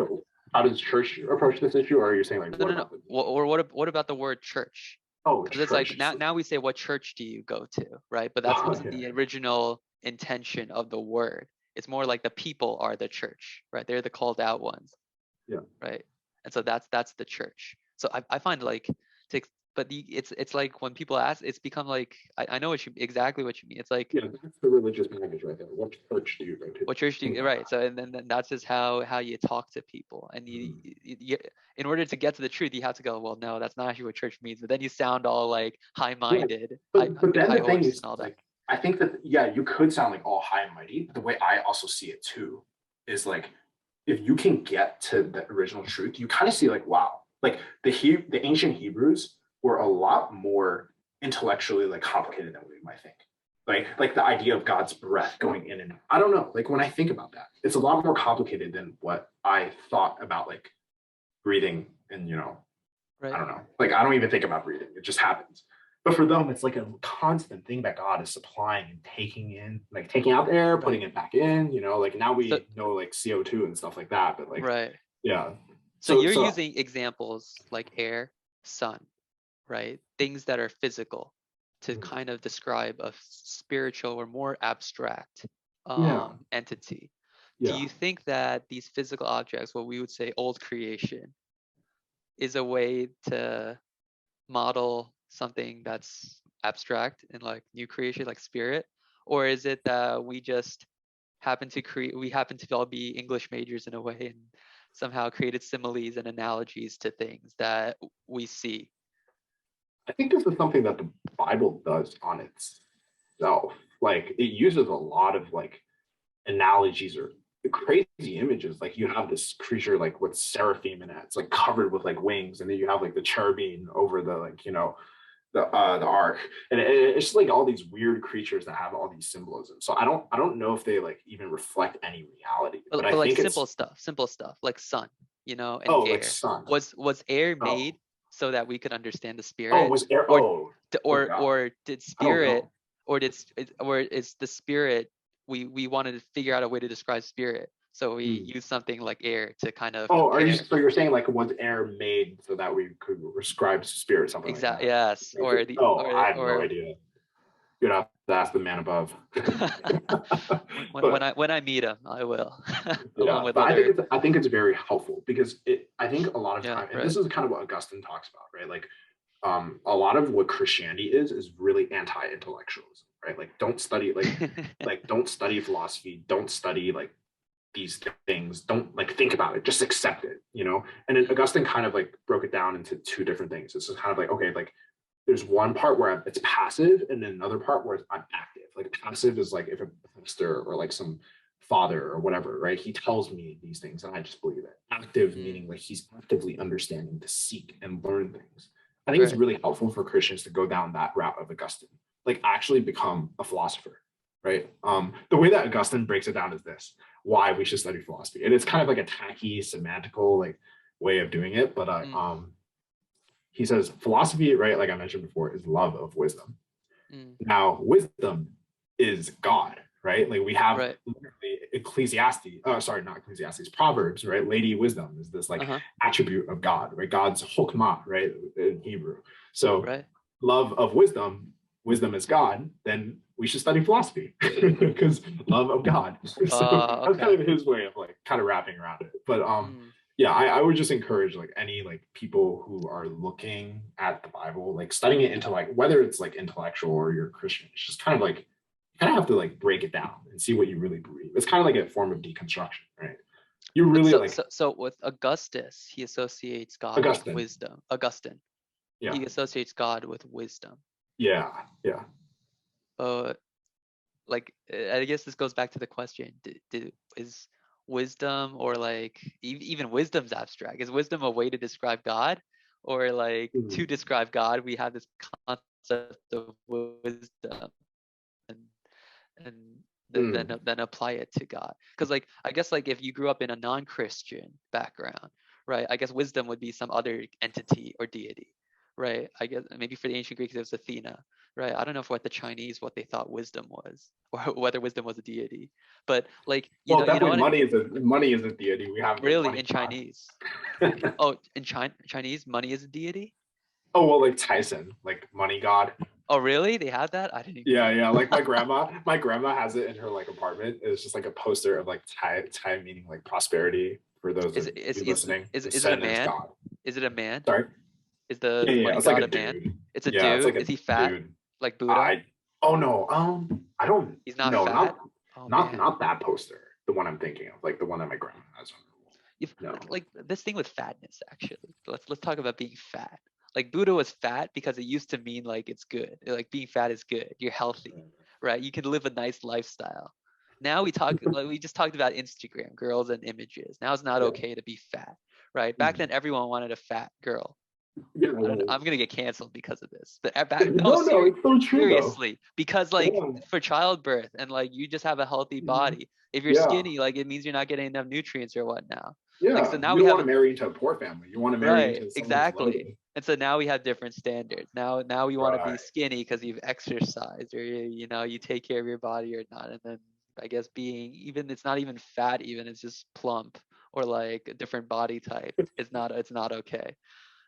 how does church approach this issue, or are you saying like, no. What about the word church? Oh, because it's like now we say, what church do you go to, right? But that wasn't the original intention of the word. It's more like the people are the church, right? They're the called out ones. Yeah. Right. And so that's the church. So I find like it's like when people ask, it's become like I know exactly what you mean. It's like, yeah, that's the religious baggage right there. What church do you go to? What church do you right? So and then that's just how you talk to people, and you in order to get to the truth, you have to go, well, no, that's not actually what church means. But then you sound all like high-minded, but then the thing is, and all that. Like, I think that you could sound like all high and mighty. The way I also see it too is like, if you can get to the original truth, you kind of see like, wow, like the ancient Hebrews were a lot more intellectually like complicated than we might think. Like the idea of God's breath going in and out. I don't know. Like when I think about that, it's a lot more complicated than what I thought about like breathing and I don't know. Like I don't even think about breathing. It just happens. But for them, it's like a constant thing that God is supplying and taking out the air, putting it back in, like now we know like CO2 and stuff like that. But like, yeah. So you're using examples like air, sun, right? Things that are physical to kind of describe a spiritual or more abstract entity. Do you think that these physical objects, what we would say old creation, is a way to model something that's abstract and like new creation, like spirit? Or is it that we just happen to all be English majors in a way and somehow created similes and analogies to things that we see? I think this is something that the Bible does on itself. Like it uses a lot of like analogies or crazy images. Like you have this creature like with seraphim in it. It's like covered with like wings, and then you have like the cherubim over the like the ark, and it's just like all these weird creatures that have all these symbolism. So I don't know if they like even reflect any reality. But I like think simple stuff like sun, and air. Like sun. Was air made so that we could understand the spirit? Oh, was air? Or did spirit, or is the spirit? We wanted to figure out a way to describe spirit, so we use something like air to kind of. Oh, you're saying like was air made so that we could describe spirit, something exactly? Like that? Yes. I have no idea. You'd have to ask the man above. when I meet him, I will. But I think it's very helpful because I think a lot of time, and this is kind of what Augustine talks about, right? Like, a lot of what Christianity is really anti-intellectualism, right? Like, don't study don't study philosophy, don't study like these things, don't like think about it, just accept it, And then Augustine kind of like broke it down into two different things. It's kind of like, okay, like there's one part where it's passive, and then another part where I'm active. Like passive is like if a pastor or like some father or whatever, right? He tells me these things and I just believe it. Active meaning like he's actively understanding to seek and learn things. I think it's really helpful for Christians to go down that route of Augustine, like actually become a philosopher, right? The way that Augustine breaks it down is this: why we should study philosophy. And it's kind of like a tacky, semantical like way of doing it, but he says philosophy, right, like I mentioned before, is love of wisdom. Now, wisdom is God, right? Like we have literally, not Ecclesiastes, Proverbs, right? Lady wisdom is this like Uh-huh. attribute of God, right? God's chokmah, right, in Hebrew. So Right. love of wisdom, wisdom is God, then we should study philosophy because love of God. So that's kind Okay. of his way of like kind of wrapping around it. But Mm. yeah, I would just encourage like any like people who are looking at the Bible, like studying it into like whether it's like intellectual or you're Christian, it's just kind of like you kind of have to like break it down and see what you really believe. It's kind of like a form of deconstruction, right? You But really so like so so with Augustus, he associates God with Augustine. wisdom. Augustine, Yeah. he associates God with wisdom. Yeah. Yeah. Uh, like I guess this goes back to the question: is wisdom or like even wisdom's abstract? Is wisdom a way to describe God, or like Mhm. to describe God, we have this concept of wisdom, and and Mm. then apply it to God? Because like I guess like if you grew up in a non-Christian background, right? I guess wisdom would be some other entity or deity, right? I guess maybe for the ancient Greeks it was Athena, right? I don't know if what the Chinese what they thought wisdom was, or whether wisdom was a deity, but like Well, you know definitely what I, money is a deity. We have the really money in god. Chinese. Oh, in Chinese, money is a deity. Oh well, like Tyson, like money god. Oh, really? They had that? I didn't even Yeah, know. yeah. Like my grandma has it in her like apartment. It's just like a poster of like Tai meaning like prosperity for those Is of it is you is listening. is And is it a Sen is man? God. Is it a man? Sorry. Is Yeah, the yeah. money It's like god a a man? dude. It's a Yeah, it's dude. like a Is he fat dude. like Buddha? I oh no. I don't He's not no, fat. not Oh not man. not that poster. The one I'm thinking of, like the one that my grandma has on her wall. If No. like this thing with fatness actually. Let's talk about being fat. Like Buddha was fat because it used to mean like it's good. Like being fat is good. You're healthy, right? You can live a nice lifestyle. Now we talk like we just talked about Instagram, girls and images. Now it's not Yeah. okay to be fat, right? Back Mm. then everyone wanted a fat girl. Yeah, I don't know. yeah. I'm gonna get canceled because of this. But back, no, No, it's so true though. seriously, because like Yeah. for childbirth and like you just have a healthy Mhm. body. If you're Yeah. skinny, like it means you're not getting enough nutrients or what now. Like so Yeah. now You we don't have want to marry into a poor family. You want to marry right, into someone who's exactly. wealthy. And so now we have different standards. Now we want to be Right. skinny because you've exercised or you know you take care of your body or not. And then I guess being even it's not even fat even it's just plump or like a different body type. It's not okay.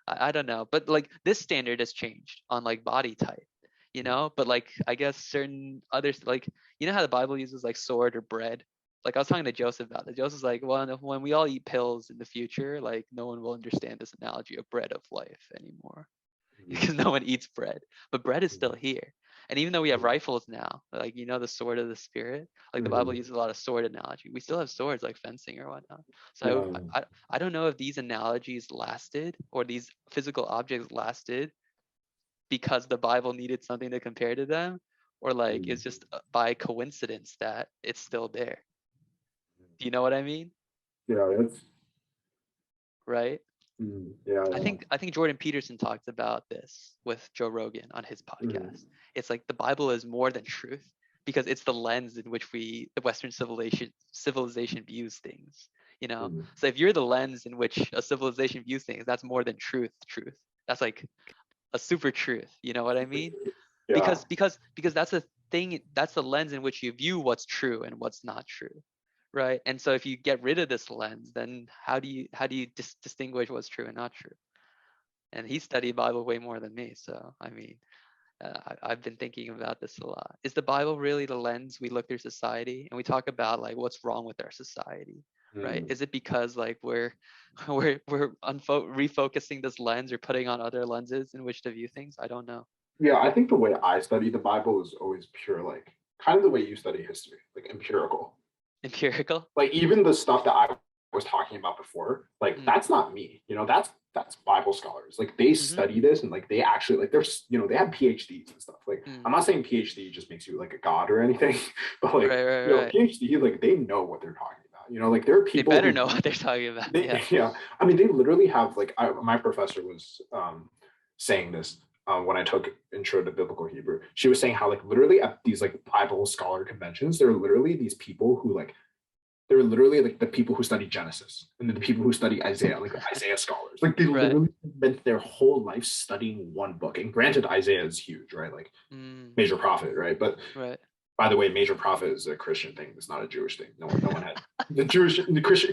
I don't know, but like this standard has changed on like body type, you know. But like I guess certain others, like you know how the Bible uses like sword or bread. Like I was talking to Joseph about that. Joseph's like, well, when we all eat pills in the future, like no one will understand this analogy of bread of life anymore because no one eats bread. But bread is still here. And even though we have rifles now, like you know the sword of the spirit, like the Bible Mhm. uses a lot of sword analogy. We still have swords like fencing or whatnot. So Yeah. I don't know if these analogies lasted or these physical objects lasted because the Bible needed something to compare to them, or like it's Mhm. just by coincidence that it's still there. Do you know what I mean? Yeah. That's Right? yeah. Yeah. I think Jordan Peterson talked about this with Joe Rogan on his Mhm. podcast. It's like the Bible is more than truth because it's the lens in which the Western civilization views things. You know, Mhm. so if you're the lens in which a civilization views things, that's more than truth. Truth. That's like a super truth. You know what I mean? Yeah. Because that's a thing. That's the lens in which you view what's true and what's not true, right? And so if you get rid of this lens, then how do you distinguish what's true and not true? And he studied Bible way more than me, so I mean, I've been thinking about this a lot. Is the Bible really the lens we look through society? And we talk about like what's wrong with our society, right? Mhm. Is it because like we're refocusing this lens or putting on other lenses in which to view things? I don't know. Yeah. I think the way I study the Bible is always pure, like kind of the way you study history, like empirical. Empirical? Like even the stuff that I was talking about before, like Mm. that's not me. That's Bible scholars. Like they Mm-hmm. study this and like they actually like there's they have PhDs and stuff. Like Mm. I'm not saying PhD just makes you like a god or anything, but like Right, right, right. PhD like they know what they're talking about. Like there are They people better who know what they're talking about. they Yeah. yeah. I mean they literally have like my professor was saying this when I took intro to biblical Hebrew. She was saying how like literally at these like Bible scholar conventions, there are literally these people who like they're literally like the people who study Genesis and then the people who study Isaiah, like Isaiah scholars. Like they Right. literally spent their whole life studying one book. And granted, Isaiah is huge, right? Like Mm. major prophet, right? But Right. By the way, major prophet is a Christian thing. It's not a Jewish thing. No one had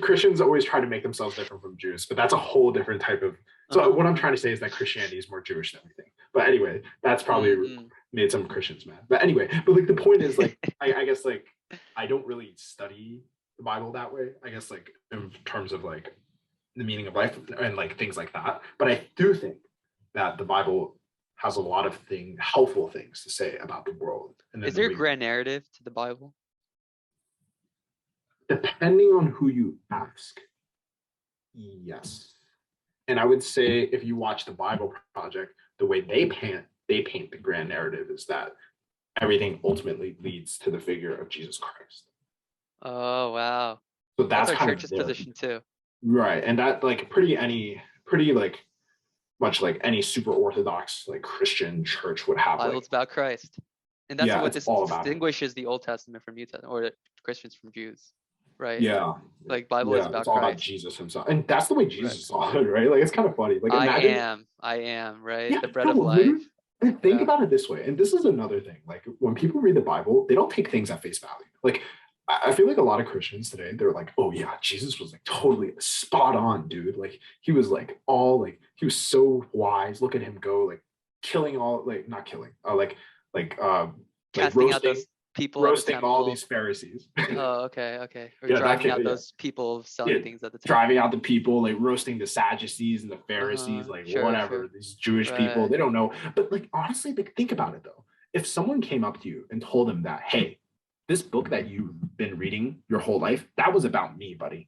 Christians always try to make themselves different from Jews, but that's a whole different type of. So what I'm trying to say is that Christianity is more Jewish than anything. But anyway, that's probably made some Christians mad. But anyway, but like the point is like I guess like I don't really study the Bible that way. I guess like in terms of like the meaning of life and like things like that. But I do think that the Bible has a lot of helpful things to say about the world. And then Is there a grand narrative to the Bible? Depending on who you ask, yes. And I would say if you watch the Bible Project, the way they paint the grand narrative is that everything ultimately leads to the figure of Jesus Christ. Oh wow. So that's our kind church's of position too. Right. And that like pretty like much like any super orthodox like Christian church would have. Bible's about Christ. And that's what distinguishes the Old Testament from New Testament, or the Christians from Jews, right? Yeah. Like Bible is about it's all Christ. about Jesus himself. And that's the way Jesus saw it, right? Like it's kind of funny. Like imagine, I am, right? Yeah, the bread of life. And think about it this way. And this is another thing. Like when people read the Bible, they don't take things at face value. Like I feel like a lot of Christians today, they're like, oh yeah, Jesus was like totally spot on, dude. Like he was like he was so wise. Look at him go, like killing all, like not killing, casting out those people, roasting all these Pharisees. Oh, okay. Or driving out those people selling things at the temple. Driving out the people, like roasting the Sadducees and the Pharisees, whatever. These Jewish people, they don't know. But like honestly, like think about it though. If someone came up to you and told them that, hey, this book that you've been reading your whole life, that was about me, buddy.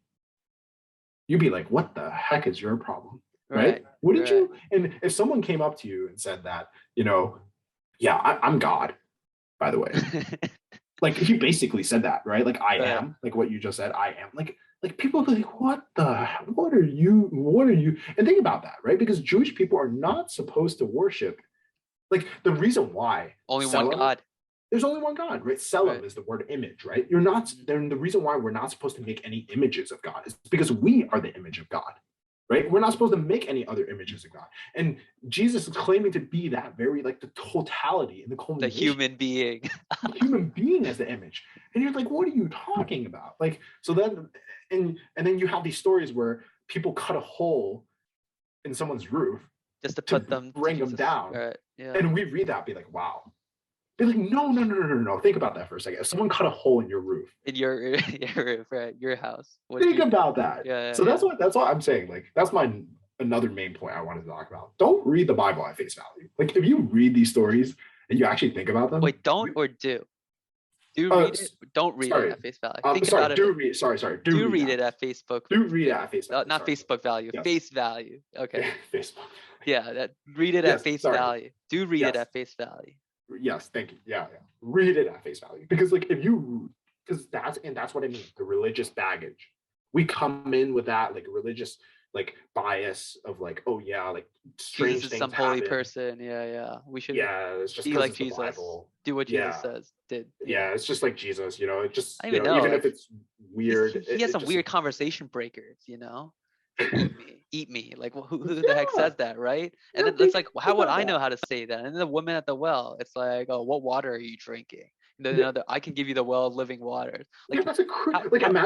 You'd be like, what the heck is your problem? Right? Wouldn't you? And if someone came up to you and said that, yeah, I'm God, by the way. Like he basically said that, right? Like I am, like what you just said, I am. Like people are like, what are you? And think about that, right? Because Jewish people are not supposed to worship. Like the reason why only one God. There's only one God, right? Selim is the word image, right? You're not, then the reason why we're not supposed to make any images of God is because we are the image of God, right? We're not supposed to make any other images of God. And Jesus is claiming to be that very, like the totality and the culmination. The human being. The human being as the image. And you're like, what are you talking about? Like, so then, and then you have these stories where people cut a hole in someone's roof just to put them, bring them down. And we read that, be like, wow. They're like, no. Think about that for a second. If someone cut a hole in your roof. In your roof, right? Your house. Think about that. So that's what I'm saying. Like, that's another main point I wanted to talk about. Don't read the Bible at face value. Like, if you read these stories and you actually think about them. Wait, don't or do? Do read it. Don't read it at face value. Think about it. Do read. Sorry. Do read it at Facebook. Do read it at face value. Not Facebook value. Yes. Face value. Okay. Facebook. Yeah. Read it at face value. Do read it at face value. Yes, thank you. Yeah. Read it at face value. Because like that's what I mean. The religious baggage. We come in with that like religious like bias of like, oh yeah, like strange Jesus is things some holy person. Yeah. We should it's just be like Jesus. Do what Jesus did. Yeah, it's just like Jesus, it just I know, even if it's weird. He has some weird conversation breakers, eat me. Like who the heck says that, right? And then it's like, how would I know how to say that? And then the woman at the well, it's like, oh, what water are you drinking? I can give you the well of living water. Like,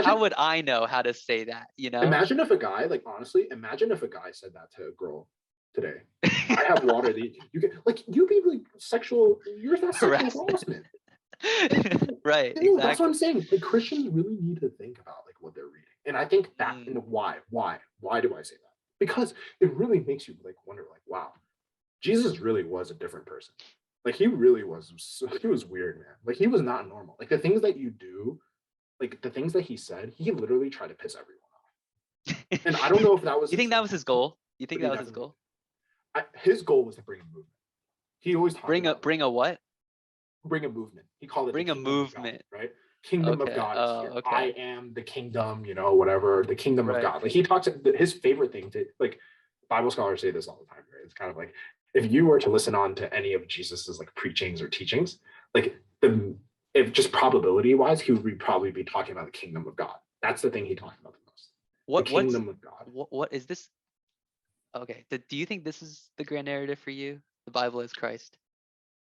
how would I know how to say that? Imagine if a guy, like honestly, said that to a girl today. I have water that you can, like, you'd be like you're not sexual harassment. Right. Exactly. That's what I'm saying. Like Christians really need to think about like what they're reading. And I think that in the why do I say that? Because it really makes you like wonder, like, wow, Jesus really was a different person. Like he really was. He was weird, man. Like he was not normal. Like the things that you do, like the things that he said, he literally tried to piss everyone off. And I don't know if that was. You think that was his goal? You think that was his goal? His goal was to bring a movement. He always bring a what? Bring a movement. He called it bring a movement, God, right? Kingdom of God is here. I am the kingdom, whatever, the kingdom of God. Like he talks, his favorite thing to, like, Bible scholars say this all the time, right? It's kind of like, if you were to listen on to any of Jesus's like preachings or teachings, like if just probability wise, he would probably be talking about the kingdom of God. That's the thing he talks about the most. The kingdom of God. What is this? Okay. Do you think this is the grand narrative for you? The Bible is Christ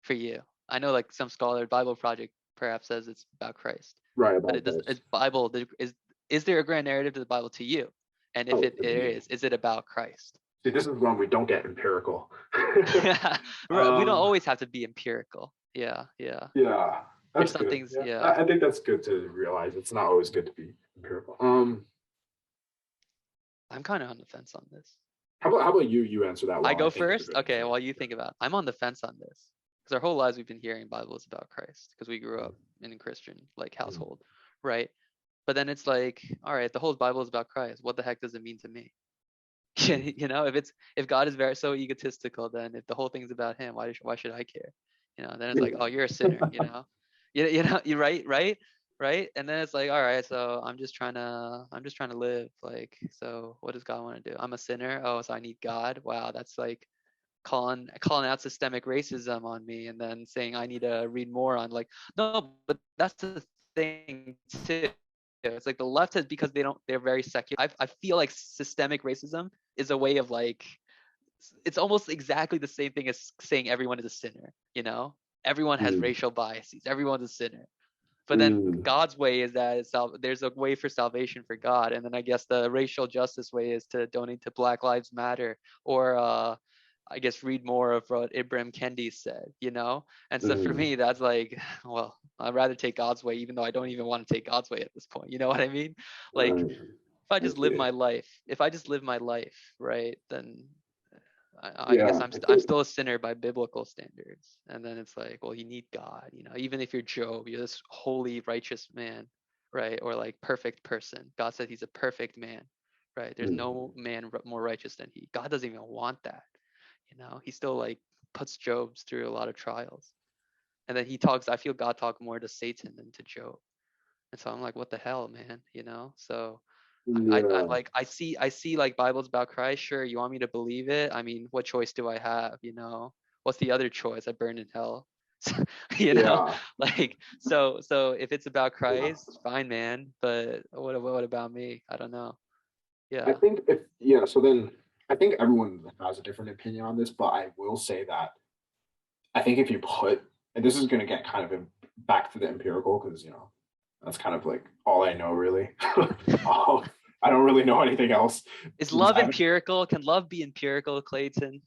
for you? I know like some scholar, Bible Project perhaps says it's about Christ. Right, But about it does. this. Is there a grand narrative to the Bible to you? And if Oh, it is it about Christ? see, this is when we don't get empirical. Right, we don't always have to be empirical. Yeah. Yeah, There's that's some good. things. Yeah, Yeah. I think that's good to realize. It's not always good to be empirical. I'm kind of on the fence on this. How about you answer that I while go think of a first. good Okay. answer? While you think about, I'm on the fence on this because our whole lives we've been hearing Bible is about Christ because we grew up in a Christian like household, right? But then it's like, all right, the whole Bible is about Christ. What the heck does it mean to me? You know, if God is very so egotistical, then if the whole thing's about him, why should I care? You know, then it's like, oh, you're a sinner, you know. You know, you're right. And then it's like, all right, so I'm just trying to live. Like, so what does God want to do? I'm a sinner. Oh, so I need God. Wow, that's like calling out systemic racism on me and then saying I need to read more on like, no, but that's the thing too. It's like the left has, because they're very secular. I feel like systemic racism is a way of like, it's almost exactly the same thing as saying everyone is a sinner, you know? Everyone has Mm, racial biases. Everyone's a sinner. But then mm, God's way is that there's a way for salvation for God. And then I guess the racial justice way is to donate to Black Lives Matter or I guess read more of what Ibram Kendi said, you know? And so for mm, me, that's like, well, I'd rather take God's way, even though I don't even want to take God's way at this point. You know what I mean? Like right. I I live see. my life, if I just live my life, right, then I guess Yeah, I'm still a sinner by biblical standards. And then it's like, well, you need God, you know, even if you're Job, you're this holy, righteous man, right? Or like perfect person. God said he's a perfect man, right? There's mm, no man more righteous than he. God doesn't even want that, you know. He still like puts Job's through a lot of trials. And then I feel God talk more to Satan than to Job. And so I'm like, what the hell, man, you know? So I'm yeah, like, I see like Bible's about Christ. Sure, you want me to believe it? I mean, what choice do I have? You know, what's the other choice? I burn in hell. You know, yeah. like so if it's about Christ, fine, man. But what about me? I don't know. I Yeah. think if yeah, so then I think everyone has a different opinion on this, but I will say that I think if you put, and this is going to get kind of back to the empirical because that's kind of like all I know really. I don't really know anything else. Is Because love empirical? Can love be empirical, Clayton?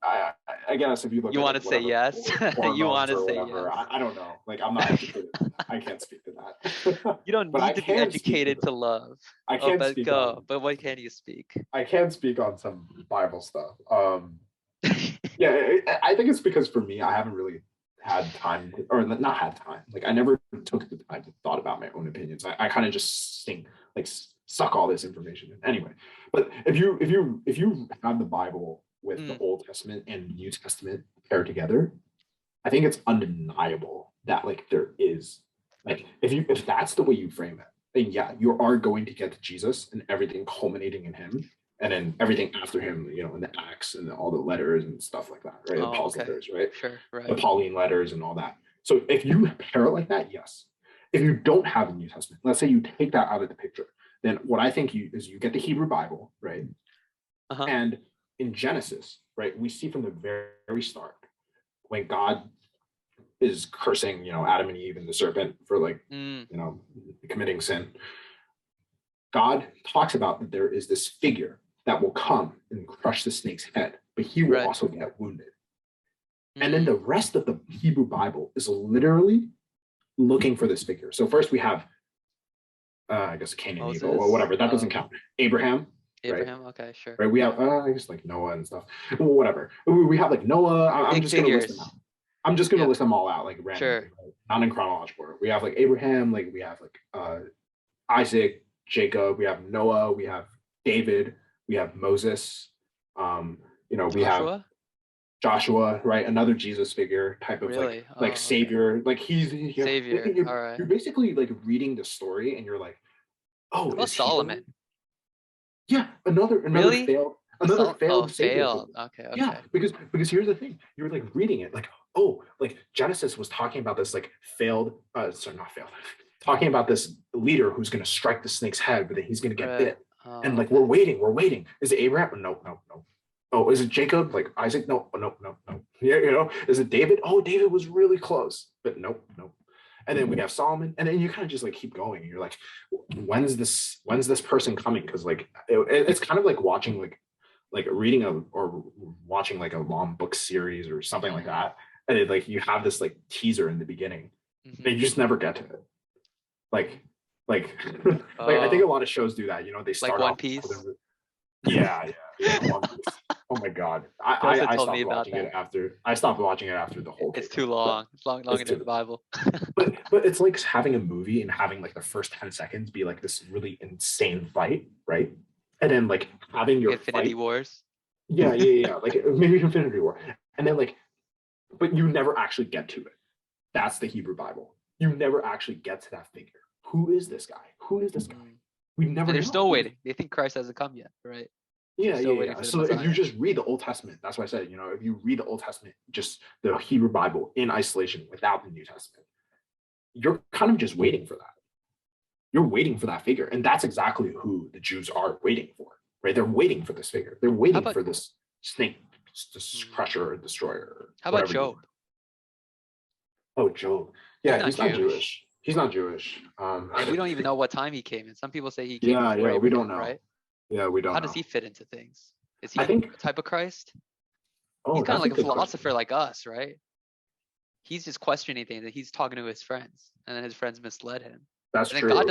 I guess if you look You at want like to say whatever yes? You want hormones to or say whatever, yes? I don't know. Like I'm not educated. I can't speak to that. You don't But I need to be can speak to educated the to love. I Oh, can but speak on go. But what can you speak? I can speak on some Bible stuff. Yeah, I think it's because for me, I haven't really had time, or not had time. Like I never took the time to thought about my own opinions. I kind of just like suck all this information in. Anyway, but if you have the Bible with the Mm, Old Testament and New Testament paired together, I think it's undeniable that like there is like if that's the way you frame it, then yeah, you are going to get to Jesus and everything culminating in him, and then everything after him, in the Acts and all the letters and stuff like that, right? The oh, Paul's okay. letters, right? Sure. The Right. Pauline letters and all that. So if you pair it like that, yes. If you don't have the New Testament, let's say you take that out of the picture, then what I think you get the Hebrew Bible, right? Uh-huh. And in Genesis, right, we see from the very start when God is cursing, Adam and Eve and the serpent for like, Mm, committing sin. God talks about that there is this figure that will come and crush the snake's head, but he will right. also get wounded. And then Mm, the rest of the Hebrew Bible is literally looking for this figure. So first we have, I guess Cain and Abel or Moses. whatever. That doesn't count. Abraham, right? Abraham. Okay, sure. Right. We have, I guess like Noah and stuff. Well, whatever. We have like Noah. I'm Big just gonna list them out. figures. I'm just gonna Yep. list them all out like randomly, Sure. right? Not in chronological order. We have like Abraham, like we have like Isaac, Jacob, we have Noah, we have David, we have Moses, we have Joshua. Joshua, right? Another Jesus figure type of like Really? like Oh, okay. savior. Like Savior. All right. you're basically like reading the story and you're like, oh, What about is he the Solomon? one? Yeah, another Really? failed A another Oh, failed savior failed. figure. Okay. Yeah, Okay. because here's the thing. You're like reading it like, oh, like Genesis was talking about this like failed, sorry, not failed, talking about this leader who's gonna strike the snake's head, but then he's gonna get Right. bit. And Oh, like okay. we're waiting. Is it Abraham? No, no, no. Oh, is it Jacob? Like Isaac? No, no, no, no. Yeah, is it David? Oh, David was really close, but nope, nope. And then we have Solomon, and then you kind of just like keep going. And you're like, when's this person coming? Because like it's kind of like watching like reading or watching like a long book series or something like that. And it, like you have this like teaser in the beginning, and you just never get to it. Like like I think a lot of shows do that. You know, they Like start One off. Piece. Yeah. One Piece. Oh my god, Joseph I told me stopped about watching it that. after the whole It's kingdom. too long. It's longer It's than too the Bible. but it's like having a movie and having like the first 10 seconds be like this really insane fight, right? And then like having your Infinity fight, Wars. yeah, like maybe Infinity War, and then like, but you never actually get to it. That's the Hebrew Bible. You never actually get to that figure. Who is this guy? Who is this guy? We never And they're know. still waiting. They think Christ hasn't come yet, right? Yeah. Still waiting for the So if you Messiah. just read the Old Testament, that's why I said, you know, if you read the Old Testament, just the Hebrew Bible in isolation without the New Testament, you're kind of just waiting for that. You're waiting for that figure. And that's exactly who the Jews are waiting for, right? They're waiting for this figure. They're waiting for this snake, this crusher or destroyer. How about Job? Oh, Job. Yeah, he's not Jewish. He's not Jewish. And we don't even know what time he came in. Some people say he came yeah, before we don't Abraham, know. right? Yeah, we don't How know. does he fit into things? Is he I think, a type of Christ? Oh, he's kind of like a philosopher question. like us, right? He's just questioning things that he's talking to his friends, and then his friends misled him. That's and then true. God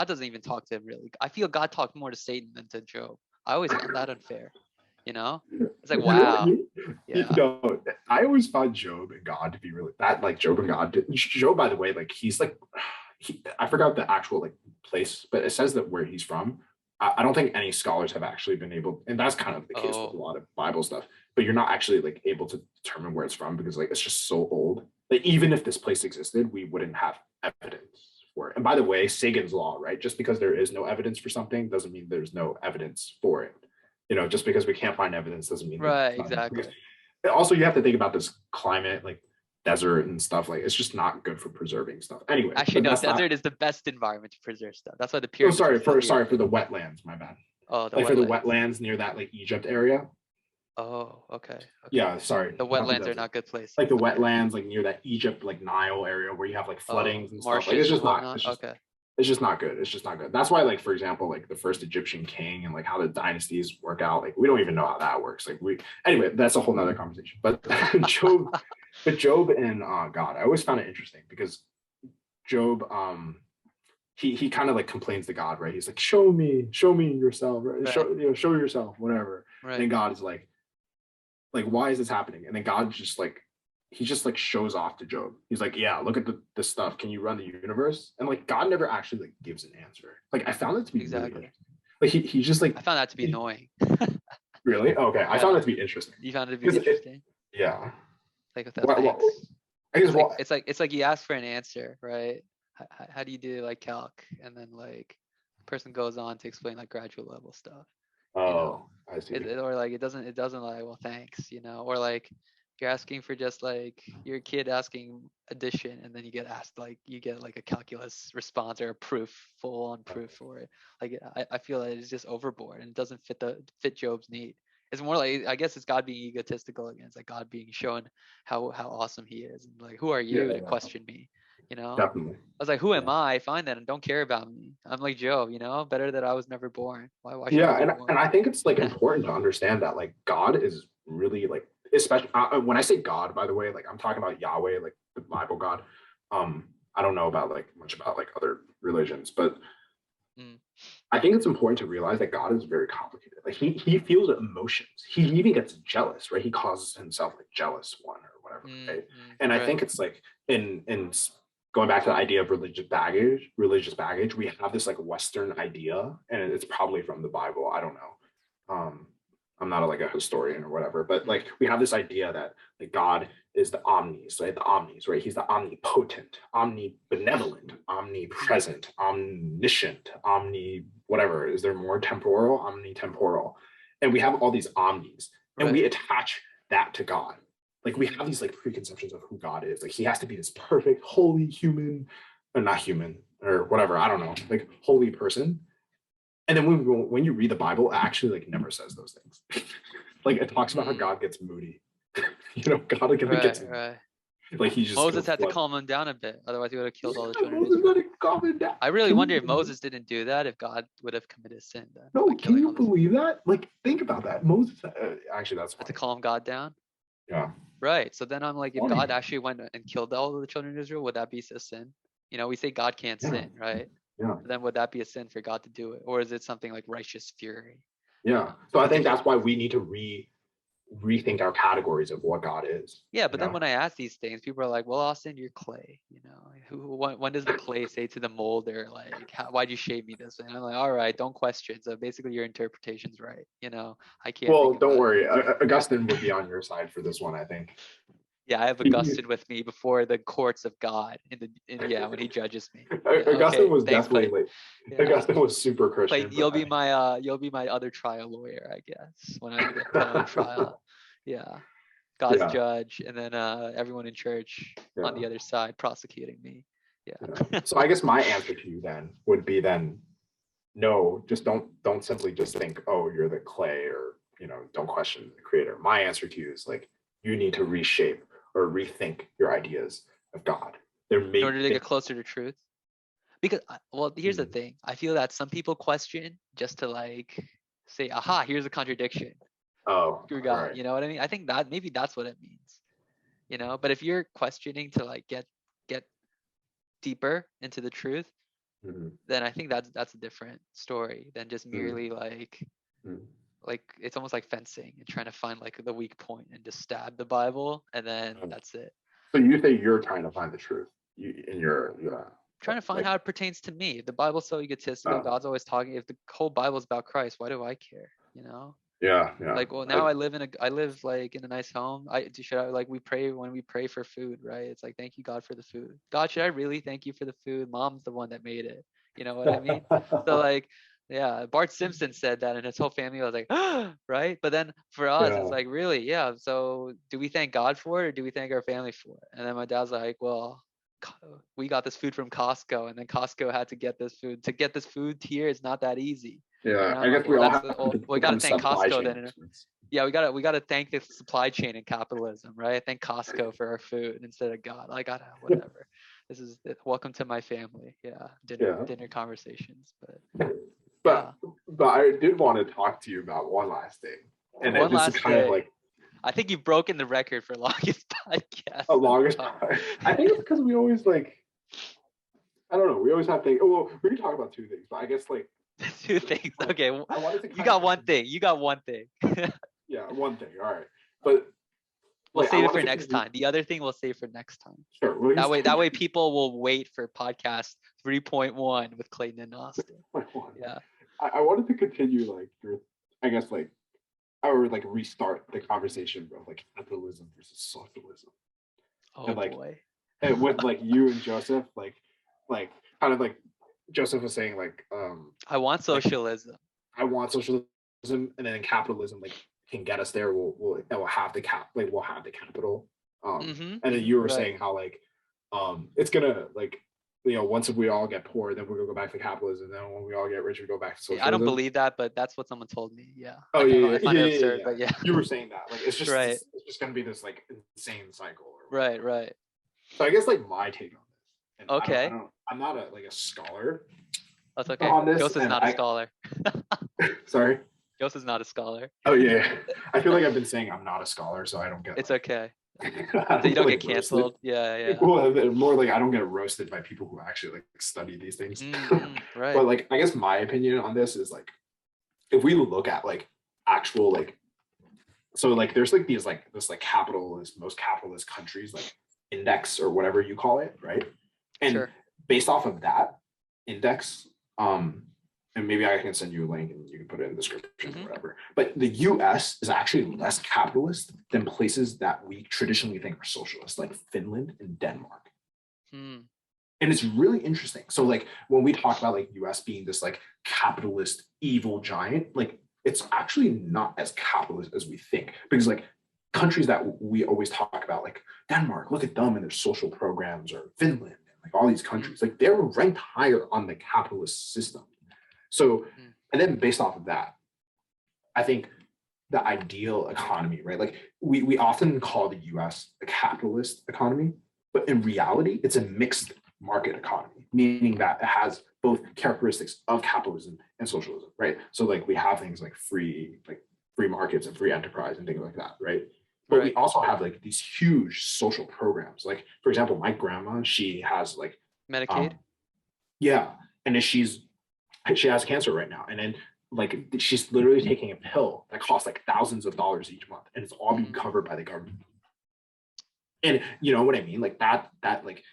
doesn't even talk to him really. I feel God talked more to Satan than to Job. I always found that unfair. You know? It's like, wow. No, I always found Job and God to be really that, like Job and God. Job, by the way, like he's like, I forgot the actual like place, but it says that where he's from. I don't think any scholars have actually been able, and that's kind of the case with a lot of Bible stuff, but you're not actually like able to determine where it's from because like it's just so old. Like even if this place existed, we wouldn't have evidence for it. And by the way, Sagan's law, right? Just because there is no evidence for something doesn't mean there's no evidence for it. You know, just because we can't find evidence doesn't mean right, exactly. Also, you have to think about this climate, like desert and stuff. Like it's just not good for preserving stuff. Anyway, actually, no, desert is the best environment to preserve stuff. That's why the pyramids. Sorry for the wetlands. My bad. Oh, like wetlands. For the wetlands near that like Egypt area. Oh, okay. Yeah, sorry. The wetlands are not good place. Like the wetlands, like near that Egypt, like Nile area where you have like floodings and stuff. Like it's just not. It's just not good. It's just not good. That's why, like, for example, like the first Egyptian king and like how the dynasties work out, like we don't even know how that works. Like anyway, that's a whole nother conversation. But Job and God, I always found it interesting because Job, he kind of like complains to God, right? He's like, show me yourself, right? Show yourself, whatever. Right. And God is like, why is this happening? And then God just like, he just like shows off to Job. He's like, yeah, look at this stuff. Can you run the universe? And like God never actually like gives an answer. Like I found it to be really like he just like I found that to be annoying. Really? Okay. I found it to be interesting. You found it to be interesting? Yeah. Like with that thanks. I guess it's like you ask for an answer, right? How do you do like calc? And then like the person goes on to explain like graduate level stuff. Oh, I see. Or like it doesn't like, well, thanks, or like you're asking for just like your kid asking addition, and then you get asked like a calculus response or a full on proof for it. Like I feel like it's just overboard and it doesn't fit Job's need. It's more like, I guess it's God being egotistical again. It's like God being shown how awesome he is, and like, who are you to question me? Definitely. I was like, who am I? Fine then, and don't care about me. I'm like Job, better that I was never born. Why should I be born? And I think it's like important to understand that like God is really like, especially when I say God, by the way, like I'm talking about Yahweh, like the Bible God. I don't know about like much about like other religions, but I think it's important to realize that God is very complicated. Like he feels emotions. He even gets jealous, right? He calls himself like jealous one or whatever, right? And I think it's like in going back to the idea of religious baggage, we have this like Western idea, and it's probably from the Bible. I don't know. I'm not like a historian or whatever, but like we have this idea that like God is the omnis, right? The omnis, right? He's the omnipotent, omnibenevolent, omnipresent, omniscient, whatever. Is there more temporal? Omnitemporal. And we have all these omnis, and we attach that to God. Like we have these like preconceptions of who God is. Like he has to be this perfect, holy human, or not human, or whatever. I don't know, like holy person. And then when you read the Bible, it actually like never says those things. Like it talks about how God gets moody. God gets moody. Like he's just Moses gonna had to flood. calm him down a bit, otherwise he would have killed all the Yeah, children of Moses Israel. got to calm it down. I really Can wonder you if believe- Moses didn't do that, if God would have committed sin then No, by can killing you all this. believe that? Like, think about that. Moses, actually, that's Had to funny. calm God down. Yeah. Right. So then I'm like, if Funny. God actually went and killed all of the children of Israel, would that be a sin? You know, we say God can't Yeah. sin, right? Yeah. But then would that be a sin for God to do it? Or is it something like righteous fury? Yeah. So I think that's why we need to rethink our categories of what God is. Yeah, but you then know? when I ask these things, people are like, "Well, Austin, you're clay." You know, when does the clay say to the molder, like, "Why'd you shape me this way?" And I'm like, "All right, don't question." So basically, your interpretation's right. You know, I can't. Well, think don't about worry. it. Augustine would be on your side for this one, I think. Yeah, I have He- Augustine with me before the courts of God. Yeah, when he judges me. Yeah, Augustine okay, was thanks, definitely Clayton. like, Yeah. Augustine was super Christian. Clayton, you'll be my other trial lawyer, I guess, when I get put on trial. Yeah. God's Yeah. judge, and then everyone in church on Yeah. the other side prosecuting me. Yeah. Yeah. So I guess my answer to you then would be no, just don't simply just think, oh, you're the clay, or don't question the creator. My answer to you is like, you need to reshape or rethink your ideas of God. In order to get closer to truth. Because well, here's the thing. I feel that some people question just to like say, aha, here's a contradiction. Oh, Screw God. right. You know what I mean? I think that maybe that's what it means. You know, but if you're questioning to like get deeper into the truth, Mhm. then I think that's a different story than just merely Mhm. like it's almost like fencing and trying to find like the weak point and just stab the Bible and then that's it. So you say you're trying to find the truth in your Trying to find like, how it pertains to me. If the Bible's so egotistical, God's always talking. If the whole Bible's about Christ, why do I care? You know? yeah. Like, well, now I live like in a nice home. We pray when we pray for food, right? It's like, thank you, God, for the food. God, should I really thank you for the food? Mom's the one that made it. You know what I mean? So like, yeah, Bart Simpson said that, and his whole family was like, right? But then for us, it's like, really, yeah. So do we thank God for it, or do we thank our family for it? And then my dad's like, well, we got this food from Costco, and then Costco had to get this food. To get this food here, it's not that easy. Yeah, I guess we all have to we gotta thank supply Costco chain then. Yeah, we gotta thank the supply chain and capitalism, right? Thank Costco for our food instead of God. I gotta whatever. This is welcome to my family. Yeah, dinner conversations, but I did want to talk to you about one last thing, and one this last is kind of like, I think you've broken the record for longest podcast. the longest part. I think it's because we always like, I don't know, we always have things. Well, we can talk about two things, but I guess like two things. Okay, I wanted to you got one thing. You got one thing. Yeah, one thing. All right, but we'll save it for next time. The other thing we'll save for next time. Sure. That way people will wait for podcast 3.1 with Clayton and Austin. Yeah. I wanted to continue like I guess like or like restart the conversation of like capitalism versus socialism. Oh and, like, boy. And with like you and Joseph, like kind of like Joseph was saying, like I want socialism. I want socialism, and then capitalism like can get us there. We'll have the we'll have the capital. And then you were saying how like it's gonna like once we all get poor, then we're gonna go back to capitalism. Then when we all get rich, we go back to socialism. I don't believe that, but that's what someone told me. Yeah. Oh I find it absurd, but yeah. You were saying that like it's just right. It's just gonna be this like insane cycle. Right. So I guess like my take on this. And okay. I'm not a scholar. That's okay. Joseph's not a scholar. Sorry. Joseph's not a scholar. Oh yeah. I feel like I've been saying I'm not a scholar, so I don't get. It's okay. So you don't get canceled. Roasted. Yeah. Well, more like I don't get roasted by people who actually like study these things. Right. But like, I guess my opinion on this is like, if we look at like actual like, so like there's like these like this like most capitalist countries like index or whatever you call it, right? And based off of that index, and maybe I can send you a link and you can put it in the description or whatever. But the US is actually less capitalist than places that we traditionally think are socialist, like Finland and Denmark. And it's really interesting. So like when we talk about like US being this like capitalist evil giant, like it's actually not as capitalist as we think. Because like countries that we always talk about, like Denmark, look at them and their social programs, or Finland, and like all these countries, like they're ranked higher on the capitalist system. So, and then based off of that, I think the ideal economy, right? Like we often call the US a capitalist economy, but in reality, it's a mixed market economy, meaning that it has both characteristics of capitalism and socialism, right? So like we have things like free markets and free enterprise and things like that, right? But we Right. also have like these huge social programs. Like, for example, my grandma, she has like Medicaid. um yeah, and then she has cancer right now. And then like she's literally taking a pill that costs like thousands of dollars each month, and it's all being Mm, covered by the government. And you know what I mean? Like that like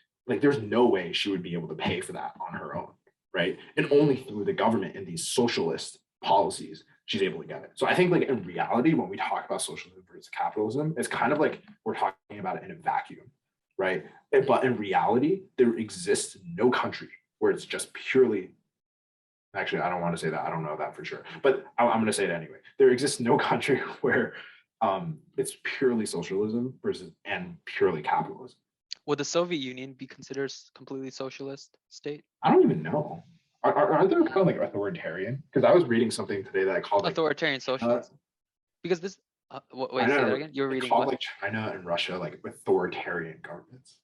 there's no way she would be able to pay for that on her own, right? And only mm, through the government and these socialist policies she's able to get it. So I think like in reality, when we talk about socialism versus capitalism, it's kind of like we're talking about it in a vacuum, right? But in reality, there exists no country where it's just purely, actually, I don't want to say that. I don't know that for sure, but I'm going to say it anyway. There exists no country where it's purely socialism versus and purely capitalism. would the Soviet Union be considered completely socialist state? I don't even know. Aren't they kind of like authoritarian? Because I was reading something today that I called like Authoritarian China, socialism. Because this, wait, say that China, again. You're they reading called what? like China and Russia like authoritarian governments.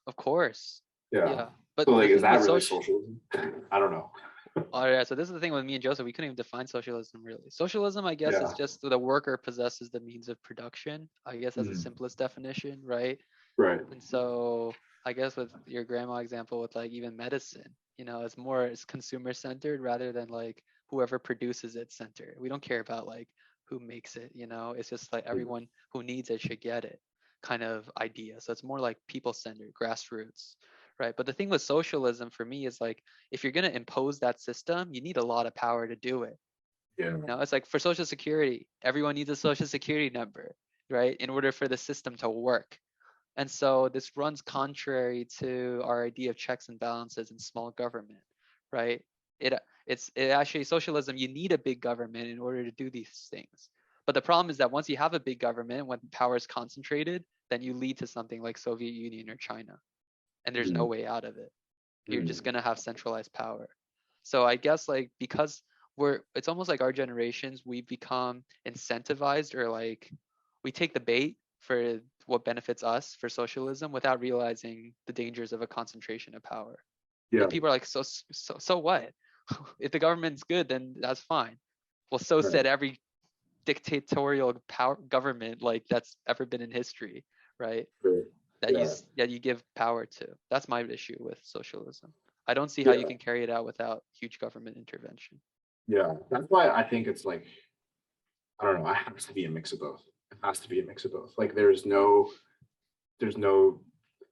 Of course. Yeah. Yeah. But So the like, is thing that with really social, socialism? I don't know. all right, so this is the thing with me and Joseph. We couldn't even define socialism really. Socialism, I guess, is Yeah. just the worker possesses the means of production. I guess that's the Mhm. simplest definition, right? Right. And so I guess with your grandma example, with like even medicine, it's consumer centered rather than like whoever produces it centered. We don't care about like who makes it, it's just like everyone who needs it should get it kind of idea. So it's more like people centered, grassroots, right? But the thing with socialism for me is like if you're going to impose that system, you need a lot of power to do it. Yeah. It's like for social security, everyone needs a social security number, right? In order for the system to work. And so this runs contrary to our idea of checks and balances in small government, right? It actually socialism, you need a big government in order to do these things. But the problem is that once you have a big government, when power is concentrated, then you lead to something like Soviet Union or China, and there's no Mhm. way out of it. You're just Mhm. gonna have centralized power. So I guess like because it's almost like our generations, we become incentivized or like we take the bait for what benefits us for socialism without realizing the dangers of a concentration of power. Yeah. Like people are like, so what? If the government's good, then that's fine. Well, so Right. said every dictatorial power government like that's ever been in history, right? Right. Yeah. That you give power to. That's my issue with socialism. I don't see how you Yeah. can carry it out without huge government intervention. Yeah. That's why I think it's like, I don't know, it has to be a mix of both. It has to be a mix of both. Like there's no,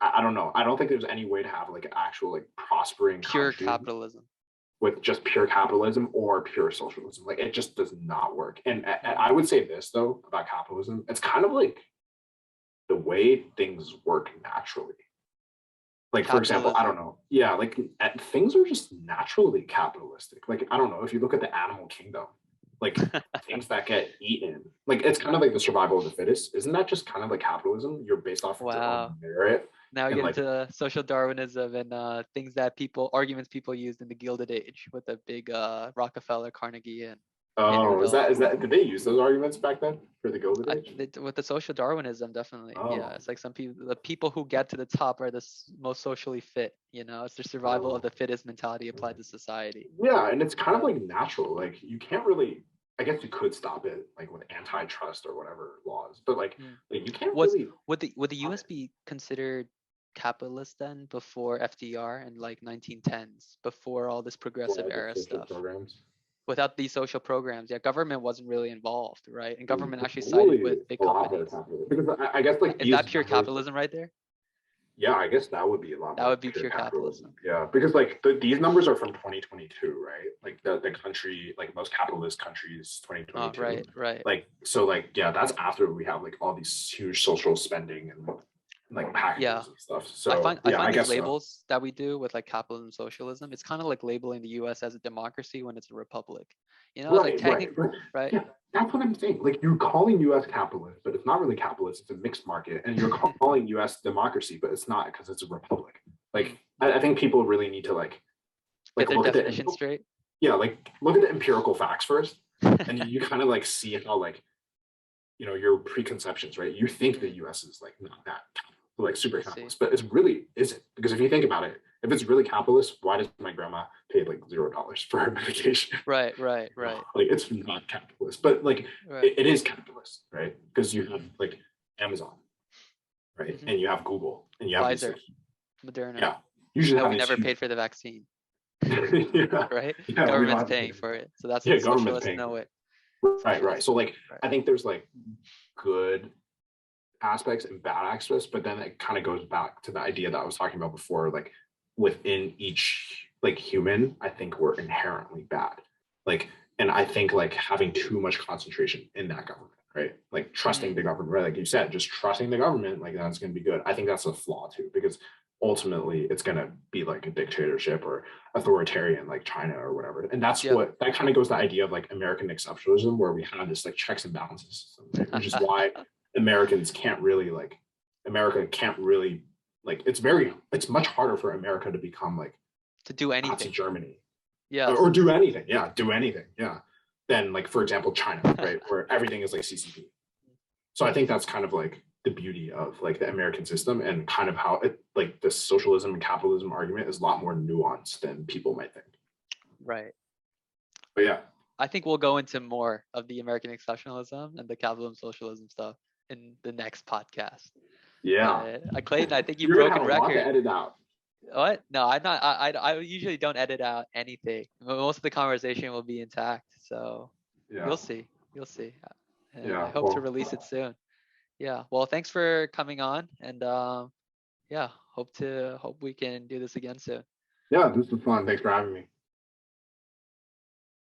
I don't know. I don't think there's any way to have like an actual like prospering Pure country capitalism. with just pure capitalism or pure socialism. Like it just does not work. And Mm, I would say this though about capitalism, it's kind of like the way things work naturally. Like for example, I capitalism. don't know. Yeah, like things are just naturally capitalistic. Like I don't know if you look at the animal kingdom, like things that get eaten, like it's kind of like the survival of the fittest. Isn't that just kind of like capitalism? You're based off of your own Wow. merit Now we and get like, into social Darwinism and things that arguments people used in the Gilded Age with the big Rockefeller, Carnegie, and Andrew oh, Hill. is that did they use those arguments back then for the Gilded Age? With the social Darwinism, definitely. Yeah, Oh, it's like the people who get to the top are the most socially fit. It's the survival of oh. the fittest mentality applied to society. Yeah, and it's kind of Yeah. like natural. Like you can't really. I guess you could stop it, like with antitrust or whatever laws, but Mm. like you can't Was really would the stop U.S. it. be considered capitalist then before FDR and like 1910s, before all this progressive For the era social stuff? programs. Without these social programs, yeah, government wasn't really involved, right? And government It's actually sided probably with big a lot more companies. capitalism because I guess like Is that these pure numbers. capitalism right there? Yeah, I guess that would be a lot That more would be pure pure capitalism. capitalism. Yeah, because like these numbers are from 2022, right? Like the country, like most capitalist countries, Oh, 2022. right, right. Like so, like yeah, that's after we have like all these huge social spending and like Yeah. packages and stuff. I So find I yeah, I find these guess so. labels that we do with like capitalism and socialism, it's kind of like labeling the US as a democracy when it's a republic. It's like Right. right? Yeah, that's what I'm saying. Like you're calling US capitalist, but it's not really capitalist, it's a mixed market. And you're calling US democracy, but it's not because it's a republic. Mm. Like I think people really need to Get their look at definition straight. yeah, like look at the empirical facts first. And you kind of like see how like your preconceptions, right? You think the US is like not that like super I see. capitalist, but it's really isn't, because if you think about it, if it's really capitalist, why does my grandma pay like $0 for her medication? Right. Like it's not capitalist, but like Right. it is capitalist, right? Because you have like Amazon, right? Mhm. And you have Google, and you have these Pfizer, like, Moderna. yeah, usually And have we these never huge, paid for the vaccine, yeah, right? yeah, we don't Government's have to paying pay. for it. So that's Yeah, what government's socialists paying know for it. it. Right. Socialists. So like Right. I think there's like good aspects and bad aspects, but then it kind of goes back to the idea that I was talking about before, like within each like human, I think we're inherently bad. Like, and I think like having too much concentration in that government, right? Like trusting the government, right? Like you said, just trusting the government, like that's going to be good. I think that's a flaw too, because ultimately it's going to be like a dictatorship or authoritarian like China or whatever. And that's Yep. what that kind of goes to the idea of like American exceptionalism, where we have this like checks and balances system, right? Which is why America can't really like it's much harder for America to become like To do Nazi anything. Germany Yes. or do anything. Yeah, do anything. Yeah. Then like for example China, right, where everything is like CCP. So I think that's kind of like the beauty of like the American system, and kind of how it like the socialism and capitalism argument is a lot more nuanced than people might think. Right. But yeah. I think we'll go into more of the American exceptionalism and the capitalism socialism stuff in the next podcast. Yeah. Clayton, I think you You're gonna broke have a a lot to record. edit out. What? No, I'm not. I usually don't edit out anything. Most of the conversation will be intact. So Yeah. you'll see. You'll see. And I Yeah. hope to release it soon. Yeah. Well, thanks for coming on, and yeah, hope we can do this again soon. Yeah, this was fun. Thanks for having me.